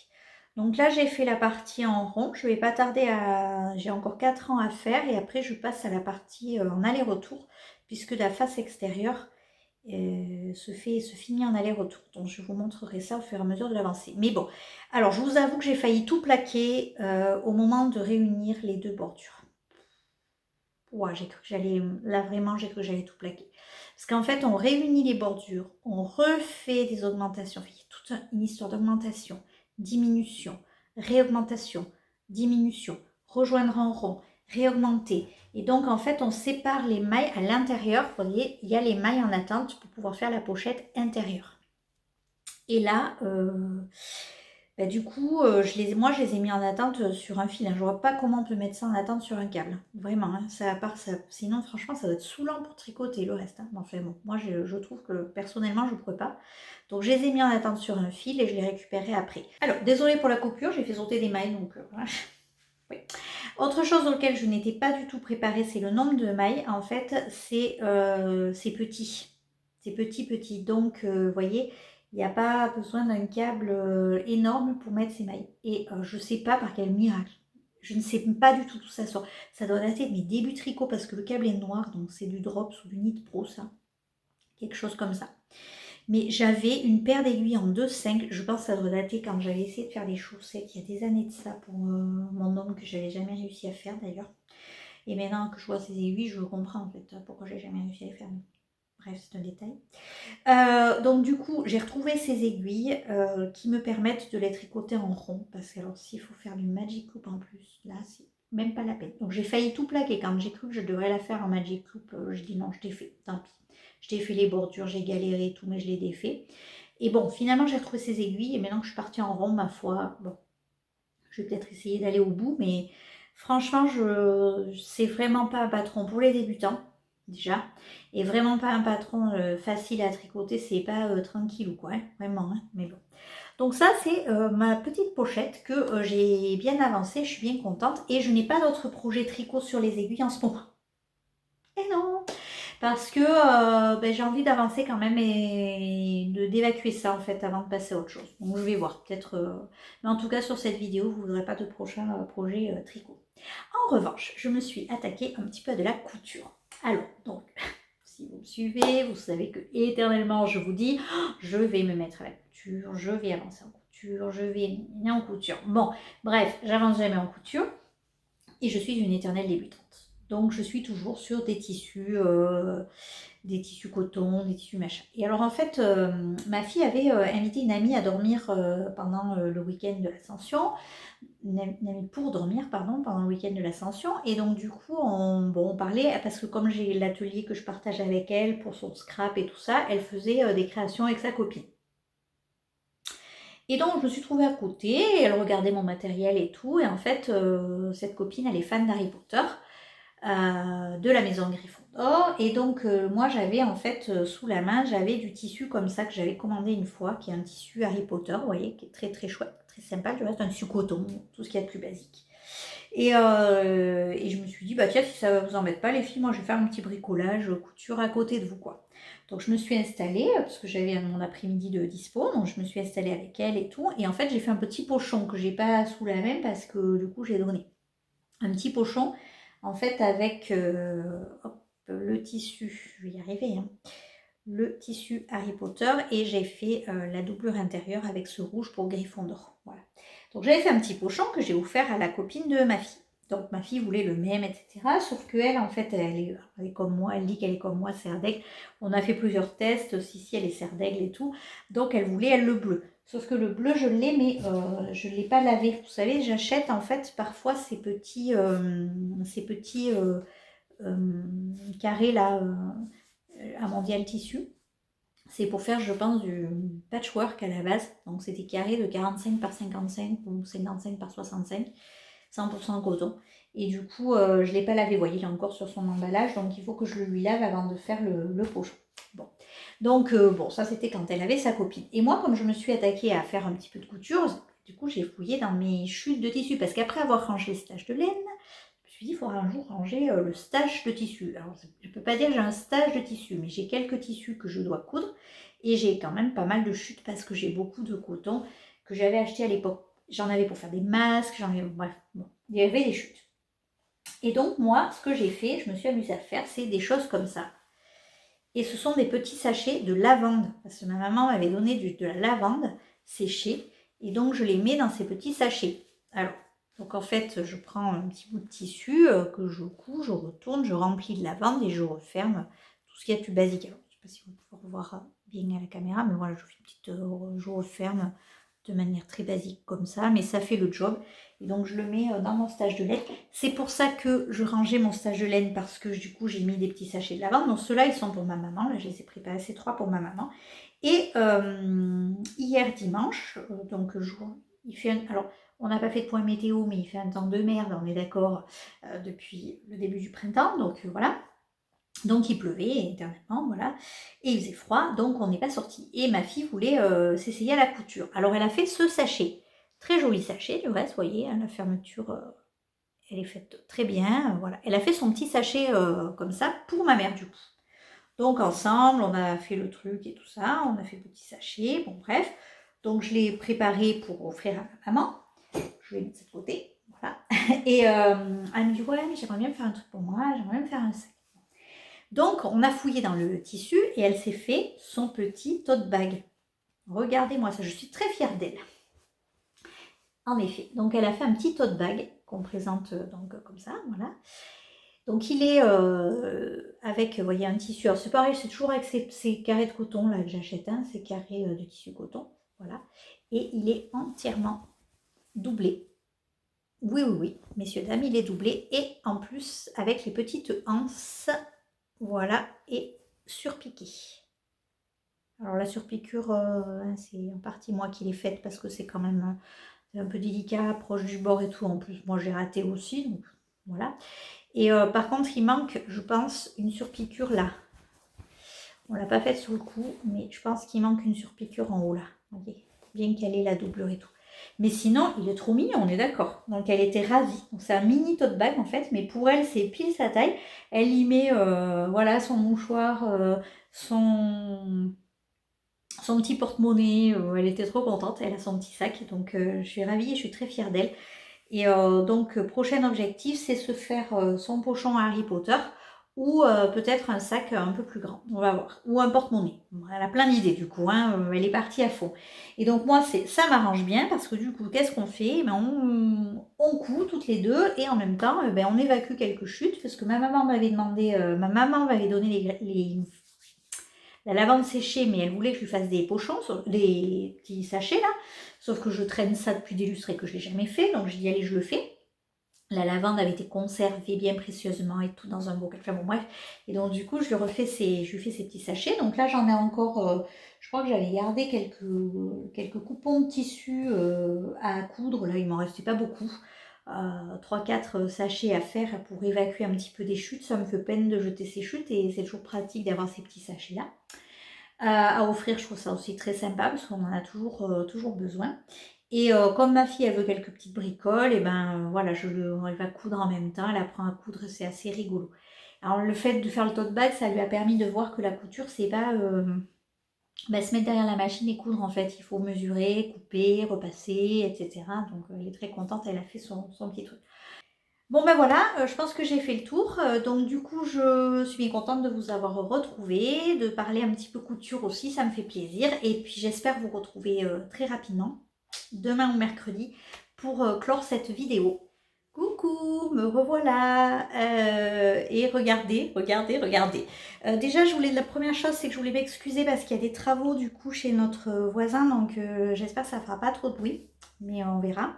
Donc là, j'ai fait la partie en rond. Je ne vais pas tarder à... J'ai encore 4 ans à faire et après, je passe à la partie en aller-retour puisque la face extérieure se finit en aller-retour. Donc, je vous montrerai ça au fur et à mesure de l'avancée. Mais bon, alors, je vous avoue que j'ai failli tout plaquer au moment de réunir les deux bordures. Ouais, j'ai cru que j'allais... Là, vraiment, j'ai cru que j'allais tout plaquer. Parce qu'en fait, on réunit les bordures, on refait des augmentations. Il y a toute une histoire d'augmentation, diminution, réaugmentation, diminution, rejoindre en rond, réaugmenter. Et donc, en fait, on sépare les mailles à l'intérieur. Vous voyez, il y a les mailles en attente pour pouvoir faire la pochette intérieure. Et là, Bah, du coup, moi, je les ai mis en attente sur un fil, hein. Je vois pas comment on peut mettre ça en attente sur un câble. Vraiment, hein. Ça, à part ça, sinon, franchement, ça doit être saoulant pour tricoter le reste, hein. Enfin bon, moi, je trouve que personnellement, je ne pourrais pas. Donc, je les ai mis en attente sur un fil et je les récupérerai après. Alors, désolée pour la coupure, j'ai fait sauter des mailles, donc voilà. Oui. Autre chose auquel je n'étais pas du tout préparée, c'est le nombre de mailles. En fait, c'est petit. C'est petit. Donc, vous voyez, il n'y a pas besoin d'un câble énorme pour mettre ces mailles. Et je ne sais pas par quel miracle. Je ne sais pas du tout d'où ça sort. Ça doit dater de mes débuts tricot parce que le câble est noir. Donc, c'est du Drops ou du Knit Pro, ça. Quelque chose comme ça. Mais j'avais une paire d'aiguilles en 2,5. Je pense que ça doit dater quand j'avais essayé de faire des chaussettes il y a des années de ça pour mon homme que j'avais jamais réussi à faire d'ailleurs. Et maintenant que je vois ces aiguilles, je comprends en fait pourquoi j'ai jamais réussi à les faire. Bref, c'est un détail. Donc du coup, j'ai retrouvé ces aiguilles qui me permettent de les tricoter en rond. Parce que alors s'il faut faire du Magic Loop en plus, là c'est même pas la peine. Donc j'ai failli tout plaquer quand j'ai cru que je devrais la faire en Magic Loop. Je dis non, je t'ai fait, tant pis. Je t'ai fait les bordures, j'ai galéré et tout, mais je l'ai défait. Et bon, finalement j'ai retrouvé ces aiguilles et maintenant que je suis partie en rond, ma foi, bon, je vais peut-être essayer d'aller au bout, mais franchement, c'est vraiment pas un patron pour les débutants, déjà, et vraiment pas un patron facile à tricoter, c'est pas tranquille ou quoi, hein, vraiment, hein, mais bon. Donc ça, c'est ma petite pochette que j'ai bien avancée, je suis bien contente, et je n'ai pas d'autres projets tricot sur les aiguilles en ce moment. Et non, parce que j'ai envie d'avancer quand même et d'évacuer ça en fait avant de passer à autre chose. Donc je vais voir, peut-être. Mais en tout cas, sur cette vidéo, vous n'aurez pas de prochain projet tricot. En revanche, je me suis attaquée un petit peu à de la couture. Alors, donc, si vous me suivez, vous savez que éternellement je vous dis, oh, je vais me mettre à la couture, je vais avancer en couture, je vais en couture. Bon, bref, j'avance jamais en couture et je suis une éternelle débutante. Donc je suis toujours sur des tissus coton, des tissus machin. Et alors en fait, ma fille avait invité une amie à dormir pendant le week-end de l'Ascension, une amie pour dormir, pardon, pendant le week-end de l'Ascension. Et donc du coup, on parlait, parce que comme j'ai l'atelier que je partage avec elle pour son scrap et tout ça, elle faisait des créations avec sa copine. Et donc je me suis trouvée à côté, elle regardait mon matériel et tout, et en fait, cette copine, elle est fan d'Harry Potter. De la maison Gryffondor. Et donc, moi, j'avais en fait sous la main, j'avais du tissu comme ça que j'avais commandé une fois, qui est un tissu Harry Potter, vous voyez, qui est très très chouette, très sympa. Du reste, un tissu coton, tout ce qu'il y a de plus basique. Et je me suis dit, bah tiens, si ça vous embête pas, les filles, moi, je vais faire un petit bricolage couture à côté de vous, quoi. Donc, je me suis installée, parce que j'avais mon après-midi de dispo, donc je me suis installée avec elle et tout. Et en fait, j'ai fait un petit pochon que j'ai pas sous la main parce que du coup, j'ai donné un petit pochon en fait avec le tissu, je vais y arriver, hein, le tissu Harry Potter et j'ai fait la doublure intérieure avec ce rouge pour Gryffondor. Voilà. Donc j'avais fait un petit pochon que j'ai offert à la copine de ma fille. Donc ma fille voulait le même, etc. Sauf qu'elle, en fait, elle est comme moi, elle dit qu'elle est comme moi, serre d'aigle. On a fait plusieurs tests, si, elle est serre d'aigle et tout. Donc elle voulait, elle, le bleu. Sauf que le bleu, je l'ai, mais je ne l'ai pas lavé. Vous savez, j'achète en fait parfois ces petits carrés là à Mondial Tissu. C'est pour faire, je pense, du patchwork à la base. Donc c'est des carrés de 45 par 55 ou 55 par 65, 100% coton. Et du coup, je ne l'ai pas lavé. Vous voyez, il est encore sur son emballage. Donc il faut que je le lui lave avant de faire le pochon. Bon. Donc, bon, ça c'était quand elle avait sa copine. Et moi, comme je me suis attaquée à faire un petit peu de couture, du coup, j'ai fouillé dans mes chutes de tissu. Parce qu'après avoir rangé le stage de laine, je me suis dit, il faudra un jour ranger le stage de tissu. Alors, je ne peux pas dire que j'ai un stage de tissu, mais j'ai quelques tissus que je dois coudre. Et j'ai quand même pas mal de chutes parce que j'ai beaucoup de coton que j'avais acheté à l'époque. J'en avais pour faire des masques, j'en avais, bref, bon, il y avait des chutes. Et donc, moi, ce que j'ai fait, je me suis amusée à faire, c'est des choses comme ça. Et ce sont des petits sachets de lavande. Parce que ma maman m'avait donné de la lavande séchée. Et donc, je les mets dans ces petits sachets. Alors, donc en fait, je prends un petit bout de tissu que je couds, je retourne, je remplis de lavande et je referme tout ce qu'il y a de plus basique. Alors, je ne sais pas si vous pouvez voir bien à la caméra, mais voilà, je fais une petite, je referme de manière très basique comme ça, mais ça fait le job. Et donc je le mets dans mon stage de laine. C'est pour ça que je rangeais mon stage de laine parce que du coup j'ai mis des petits sachets de lavande. Donc ceux-là ils sont pour ma maman. Là je les ai préparés, ces 3 pour ma maman. Et hier dimanche, donc jour Il fait alors, on n'a pas fait de point météo, mais il fait un temps de merde, on est d'accord, depuis le début du printemps, donc voilà. Donc il pleuvait éternellement, voilà, et il faisait froid, donc on n'est pas sorti. Et ma fille voulait s'essayer à la couture. Alors elle a fait ce sachet, très joli sachet du reste, vous voyez, hein, la fermeture, elle est faite très bien, voilà. Elle a fait son petit sachet comme ça pour ma mère du coup. Donc ensemble, on a fait le truc et tout ça, on a fait le petit sachet, bon bref. Donc je l'ai préparé pour offrir à ma maman. Je vais mettre ça de côté, voilà. Et elle me dit, ouais, mais j'aimerais bien me faire un truc pour moi, j'aimerais bien me faire un sac. Donc, on a fouillé dans le tissu et elle s'est fait son petit tote bag. Regardez-moi ça, je suis très fière d'elle. En effet, donc elle a fait un petit tote bag qu'on présente donc comme ça, voilà. Donc il est avec, vous voyez, un tissu. Alors c'est pareil, c'est toujours avec ces carrés de coton là que j'achète, hein, ces carrés de tissu coton, voilà. Et il est entièrement doublé. Oui, oui, oui, messieurs, dames, il est doublé. Et en plus, avec les petites anses, voilà, et surpiqué. Alors la surpiqûre, c'est en partie moi qui l'ai faite parce que c'est quand même un peu délicat, proche du bord et tout. En plus, moi j'ai raté aussi, donc voilà. Et par contre, il manque, je pense, une surpiqûre là. On l'a pas faite sur le coup, mais je pense qu'il manque une surpiqûre en haut là. Voyez, bien qu'elle ait la doublure et tout. Mais sinon, il est trop mignon, on est d'accord. Donc elle était ravie. Donc c'est un mini tote bag en fait, mais pour elle, c'est pile sa taille. Elle y met voilà, son mouchoir, son petit porte-monnaie. Elle était trop contente. Elle a son petit sac. Donc je suis ravie et je suis très fière d'elle. Et donc, prochain objectif, c'est se faire son pochon à Harry Potter ou peut-être un sac un peu plus grand. On va voir. Ou un porte-monnaie. Elle a plein d'idées du coup. Hein, elle est partie à fond. Et donc, moi, ça m'arrange bien parce que du coup, qu'est-ce qu'on fait? Ben, on coud toutes les deux et en même temps, ben, on évacue quelques chutes parce que ma maman m'avait demandé, ma maman m'avait donné la lavande séchée, mais elle voulait que je lui fasse des pochons, des petits sachets là. Sauf que je traîne ça depuis d'illustrer que je ne l'ai jamais fait, donc j'ai dit allez, je le fais. La lavande avait été conservée bien précieusement et tout dans un bocal. Enfin bon, bref. Et donc du coup, je lui fais ces petits sachets. Donc là, j'en ai encore, je crois que j'avais gardé quelques coupons de tissu à coudre. Là, il m'en restait pas beaucoup. 3-4 sachets à faire pour évacuer un petit peu des chutes. Ça me fait peine de jeter ces chutes et c'est toujours pratique d'avoir ces petits sachets là. À offrir, je trouve ça aussi très sympa parce qu'on en a toujours besoin. Et comme ma fille, elle veut quelques petites bricoles, et ben voilà, elle va coudre en même temps, elle apprend à coudre, c'est assez rigolo. Alors le fait de faire le tote bag, ça lui a permis de voir que la couture, c'est pas se mettre derrière la machine et coudre en fait. Il faut mesurer, couper, repasser, etc. Donc elle est très contente, elle a fait son petit truc. Bon ben voilà, je pense que j'ai fait le tour. Donc du coup, je suis contente de vous avoir retrouvé, de parler un petit peu couture aussi, ça me fait plaisir. Et puis j'espère vous retrouver très rapidement, demain ou mercredi, pour clore cette vidéo. Coucou, me revoilà. Et regardez. Déjà, la première chose, c'est que je voulais m'excuser parce qu'il y a des travaux du coup chez notre voisin, donc j'espère que ça fera pas trop de bruit, mais on verra.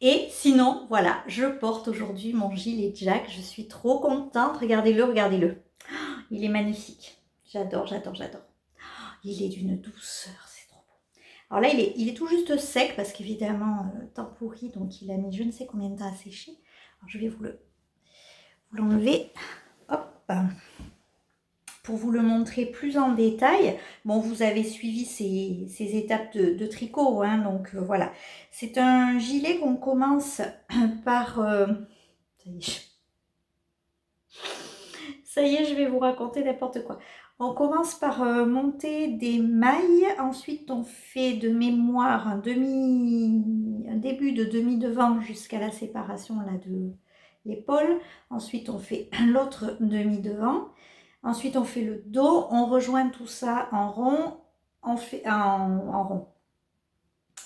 Et sinon, voilà, je porte aujourd'hui mon gilet Jack. Je suis trop contente. Regardez-le, regardez-le. Il est magnifique. J'adore. Il est d'une douceur, c'est trop beau. Alors là, il est tout juste sec parce qu'évidemment, temps pourri, donc il a mis je ne sais combien de temps à sécher. Alors je vais vous l'enlever. Hop, pour vous le montrer plus en détail. Bon, vous avez suivi ces étapes de tricot, hein, donc voilà. C'est un gilet qu'on commence par... ça y est, je vais vous raconter n'importe quoi. On commence par monter des mailles, ensuite on fait de mémoire un début de demi-devant jusqu'à la séparation là, de l'épaule. Ensuite on fait l'autre demi-devant. Ensuite, on fait le dos, on rejoint tout ça en rond, en rond.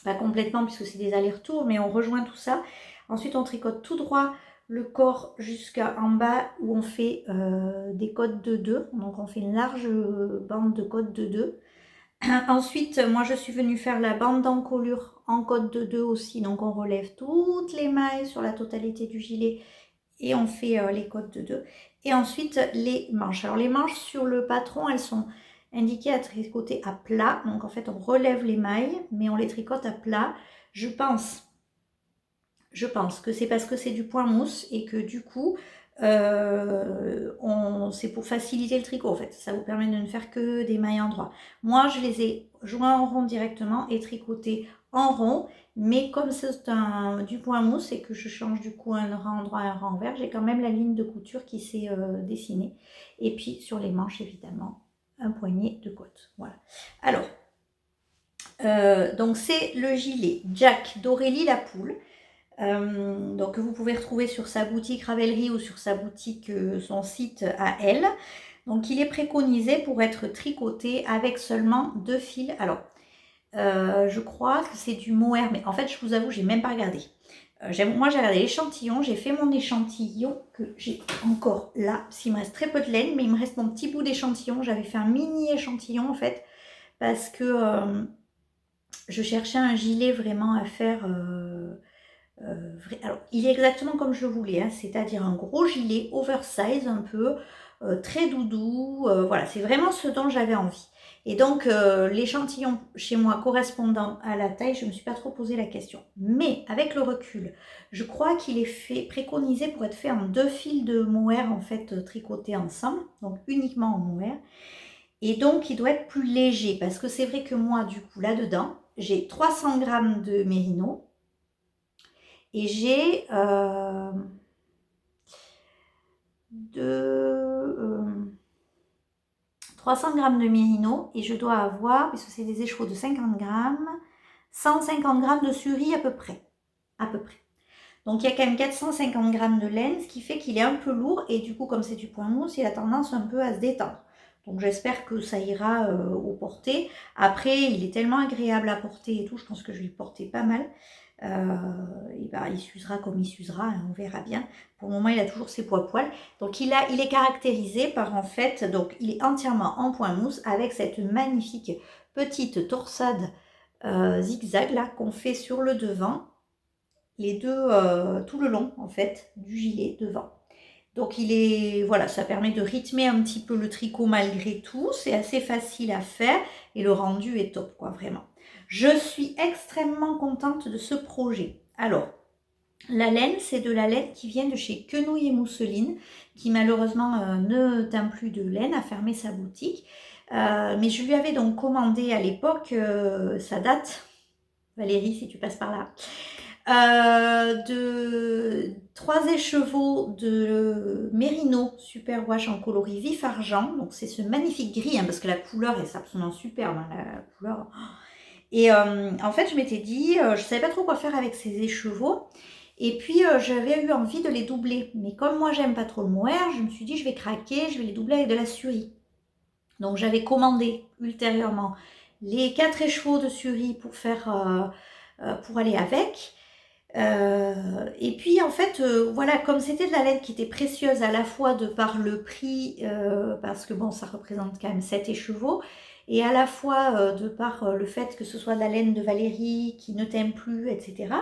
Pas complètement puisque c'est des allers-retours, mais on rejoint tout ça. Ensuite, on tricote tout droit le corps jusqu'en bas où on fait des côtes de 2. Donc, on fait une large bande de côtes de 2. Ensuite, moi, je suis venue faire la bande d'encolure en côte de 2 aussi. Donc, on relève toutes les mailles sur la totalité du gilet et on fait les côtes de 2. Et ensuite, les manches. Alors, les manches sur le patron, elles sont indiquées à tricoter à plat. Donc, en fait, on relève les mailles, mais on les tricote à plat. Je pense que c'est parce que c'est du point mousse et que du coup, c'est pour faciliter le tricot en fait. Ça vous permet de ne faire que des mailles endroits. Moi, je les ai joints en rond directement et tricotés en rond. Mais comme c'est du point mousse et que je change du coup un rang droit et un rang vert, j'ai quand même la ligne de couture qui s'est dessinée. Et puis sur les manches, évidemment, un poignet de côte. Voilà. Alors, donc c'est le gilet Jack d'Aurélie la Poule. Donc que vous pouvez retrouver sur sa boutique Ravelry ou sur sa boutique, son site à elle. Donc il est préconisé pour être tricoté avec seulement 2 fils. Alors, je crois que c'est du mohair, mais en fait je vous avoue, j'ai même pas regardé. Moi j'ai regardé l'échantillon, j'ai fait mon échantillon que j'ai encore là, s'il me reste très peu de laine, mais il me reste mon petit bout d'échantillon. J'avais fait un mini échantillon en fait, parce que je cherchais un gilet vraiment à faire... alors, il est exactement comme je le voulais, hein, c'est-à-dire un gros gilet oversize un peu, très doudou, voilà, c'est vraiment ce dont j'avais envie. Et donc, l'échantillon chez moi correspondant à la taille, je ne me suis pas trop posé la question. Mais avec le recul, je crois qu'il est préconisé pour être fait en 2 fils de mohair, en fait, tricotés ensemble, donc uniquement en mohair. Et donc, il doit être plus léger, parce que c'est vrai que moi, du coup, là-dedans, j'ai 300 grammes de mérino, et j'ai 300 grammes de mérino et je dois avoir, puisque c'est des écheveaux de 50 grammes, 150 grammes de suri à peu près. À peu près. Donc il y a quand même 450 grammes de laine, ce qui fait qu'il est un peu lourd et du coup comme c'est du point mousse, il a tendance un peu à se détendre. Donc j'espère que ça ira au porté. Après, il est tellement agréable à porter et tout, je pense que je vais le porter pas mal. Et ben, il s'usera comme il s'usera, hein, on verra bien. Pour le moment, il a toujours ses poils. Donc il est caractérisé par en fait, donc il est entièrement en point mousse avec cette magnifique petite torsade zigzag là qu'on fait sur le devant, les deux tout le long en fait du gilet devant. Donc voilà, ça permet de rythmer un petit peu le tricot malgré tout. C'est assez facile à faire et le rendu est top, quoi, vraiment. Je suis extrêmement contente de ce projet. Alors, la laine, c'est de la laine qui vient de chez Quenouille et Mousseline, qui malheureusement ne teint plus de laine, a fermé sa boutique. Mais je lui avais donc commandé à l'époque, ça date, Valérie, si tu passes par là, de 3 écheveaux de Mérino Super Wash en coloris vif argent. Donc c'est ce magnifique gris, hein, parce que la couleur est absolument superbe, hein, la couleur. Et en fait, je m'étais dit, je savais pas trop quoi faire avec ces écheveaux. Et puis j'avais eu envie de les doubler. Mais comme moi j'aime pas trop le mohair, je me suis dit je vais craquer, je vais les doubler avec de la suri. Donc j'avais commandé ultérieurement les 4 écheveaux de suri pour pour aller avec. Et puis en fait, voilà, comme c'était de la laine qui était précieuse à la fois de par le prix, parce que bon, ça représente quand même 7 écheveaux, et à la fois de par le fait que ce soit de la laine de Valérie qui ne t'aime plus, etc.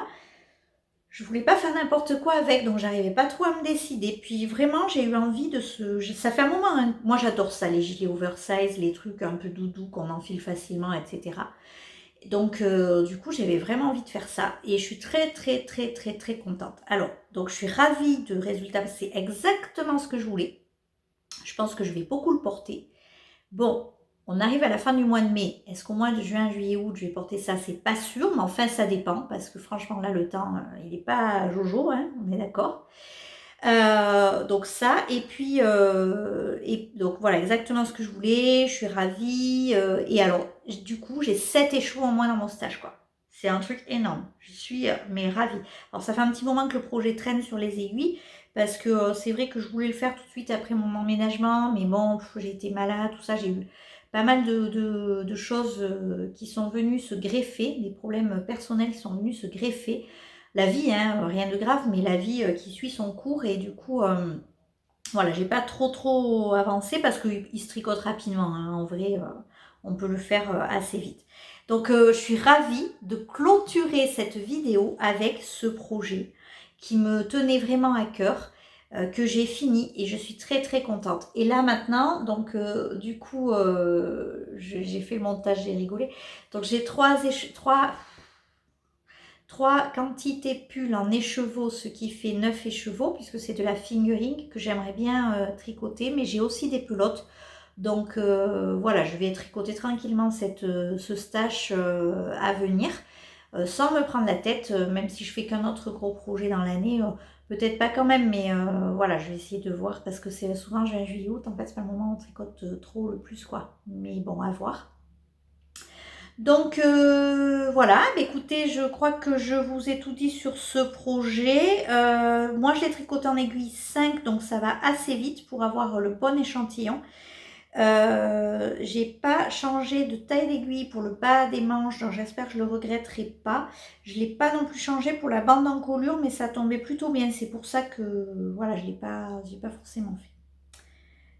Je voulais pas faire n'importe quoi avec, donc j'arrivais pas trop à me décider. Puis vraiment, j'ai eu envie de ça fait un moment, hein. Moi j'adore ça, les gilets oversize, les trucs un peu doudou qu'on enfile facilement, etc. Donc, du coup, j'avais vraiment envie de faire ça et je suis très, très, très, très, très contente. Alors, donc je suis ravie du résultat, c'est exactement ce que je voulais. Je pense que je vais beaucoup le porter. Bon, on arrive à la fin du mois de mai. Est-ce qu'au mois de juin, juillet, août, je vais porter ça? C'est pas sûr, mais enfin, ça dépend parce que franchement, là, le temps, il n'est pas jojo, hein, on est d'accord. Donc ça, et puis, et donc voilà, exactement ce que je voulais, je suis ravie. Et alors, du coup, j'ai 7 échos en moins dans mon stage, quoi. C'est un truc énorme. Je suis, mais ravie. Alors, ça fait un petit moment que le projet traîne sur les aiguilles, parce que c'est vrai que je voulais le faire tout de suite après mon emménagement, mais bon, j'ai été malade, tout ça, j'ai eu pas mal de choses qui sont venues se greffer, des problèmes personnels qui sont venus se greffer. La vie, hein, rien de grave, mais la vie qui suit son cours et du coup, voilà, j'ai pas trop avancé parce qu'il se tricote rapidement, hein. En vrai, on peut le faire assez vite. Donc, je suis ravie de clôturer cette vidéo avec ce projet qui me tenait vraiment à cœur, que j'ai fini et je suis très très contente. Et là maintenant, donc du coup, j'ai fait le montage, j'ai rigolé. Donc j'ai trois 3 quantités de pull en écheveau, ce qui fait 9 écheveaux, puisque c'est de la fingering que j'aimerais bien tricoter, mais j'ai aussi des pelotes. Donc voilà, je vais tricoter tranquillement ce stash à venir, sans me prendre la tête, même si je fais qu'un autre gros projet dans l'année, peut-être pas quand même, mais voilà, je vais essayer de voir, parce que c'est souvent juin, juillet, août, en fait c'est pas le moment où on tricote trop le plus quoi, mais bon, à voir. Donc voilà, bah, écoutez, je crois que je vous ai tout dit sur ce projet. Moi je l'ai tricoté en aiguille 5, donc ça va assez vite pour avoir le bon échantillon. J'ai pas changé de taille d'aiguille pour le bas des manches, donc j'espère que je le regretterai pas. Je l'ai pas non plus changé pour la bande d'encolure, mais ça tombait plutôt bien. C'est pour ça que voilà, j'ai pas forcément fait.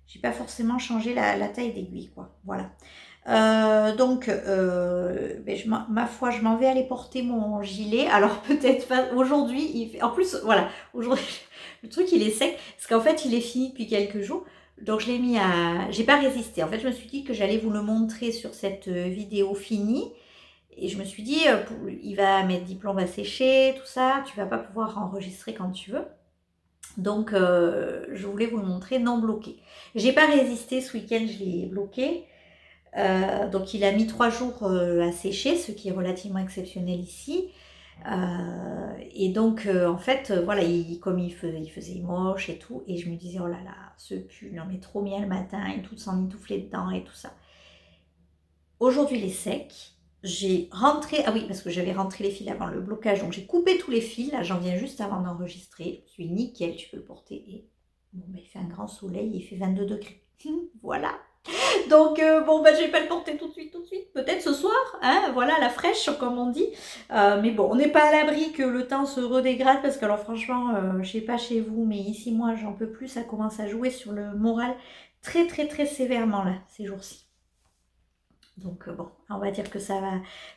J'ai pas forcément changé la taille d'aiguille, quoi. Voilà. Donc, ma foi, je m'en vais aller porter mon gilet. Alors peut-être pas aujourd'hui. En plus, voilà, aujourd'hui, le truc il est sec, parce qu'en fait il est fini depuis quelques jours. Donc je l'ai mis à... J'ai pas résisté. En fait, je me suis dit que j'allais vous le montrer sur cette vidéo finie. Et je me suis dit, il va mettre 10 plombes à sécher, tout ça. Tu vas pas pouvoir enregistrer quand tu veux. Donc, je voulais vous le montrer non bloqué. J'ai pas résisté ce week-end, je l'ai bloqué. Donc il a mis 3 jours à sécher, ce qui est relativement exceptionnel ici. Et donc en fait, voilà, comme il faisait moche et tout, et je me disais, oh là là, ce pull, on met trop bien le matin, et tout s'emmitoufler dedans et tout ça. Aujourd'hui, il est sec. J'ai rentré, ah oui, parce que j'avais rentré les fils avant le blocage, donc j'ai coupé tous les fils, là j'en viens juste avant d'enregistrer. Je suis nickel, tu peux le porter. Et bon, il fait un grand soleil, il fait 22 degrés. Voilà. Donc bon, je vais pas le porter tout de suite, peut-être ce soir, hein, voilà, la fraîche comme on dit. Mais bon, on n'est pas à l'abri que le temps se redégrade, parce que alors franchement, je sais pas chez vous, mais ici moi j'en peux plus, ça commence à jouer sur le moral très très très sévèrement là, ces jours-ci. Donc bon, on va dire que ça va,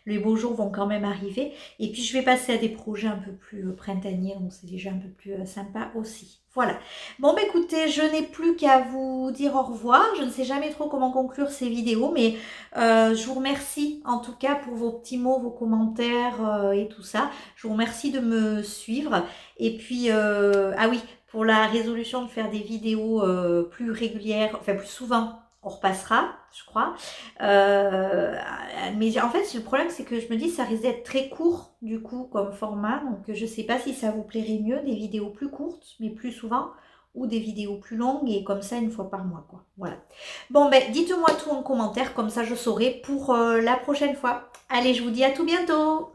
les beaux jours vont quand même arriver. Et puis je vais passer à des projets un peu plus printaniers, donc c'est déjà un peu plus sympa aussi. Voilà. Bon, écoutez, je n'ai plus qu'à vous dire au revoir. Je ne sais jamais trop comment conclure ces vidéos, mais je vous remercie en tout cas pour vos petits mots, vos commentaires et tout ça. Je vous remercie de me suivre. Et puis, ah oui, pour la résolution de faire des vidéos plus régulières, enfin plus souvent, on repassera, je crois. Mais en fait, le problème, c'est que je me dis ça risque d'être très court, du coup, comme format. Donc, je ne sais pas si ça vous plairait mieux, des vidéos plus courtes, mais plus souvent, ou des vidéos plus longues, et comme ça, une fois par mois, quoi. Voilà. Bon, dites-moi tout en commentaire, comme ça, je saurai pour la prochaine fois. Allez, je vous dis à tout bientôt.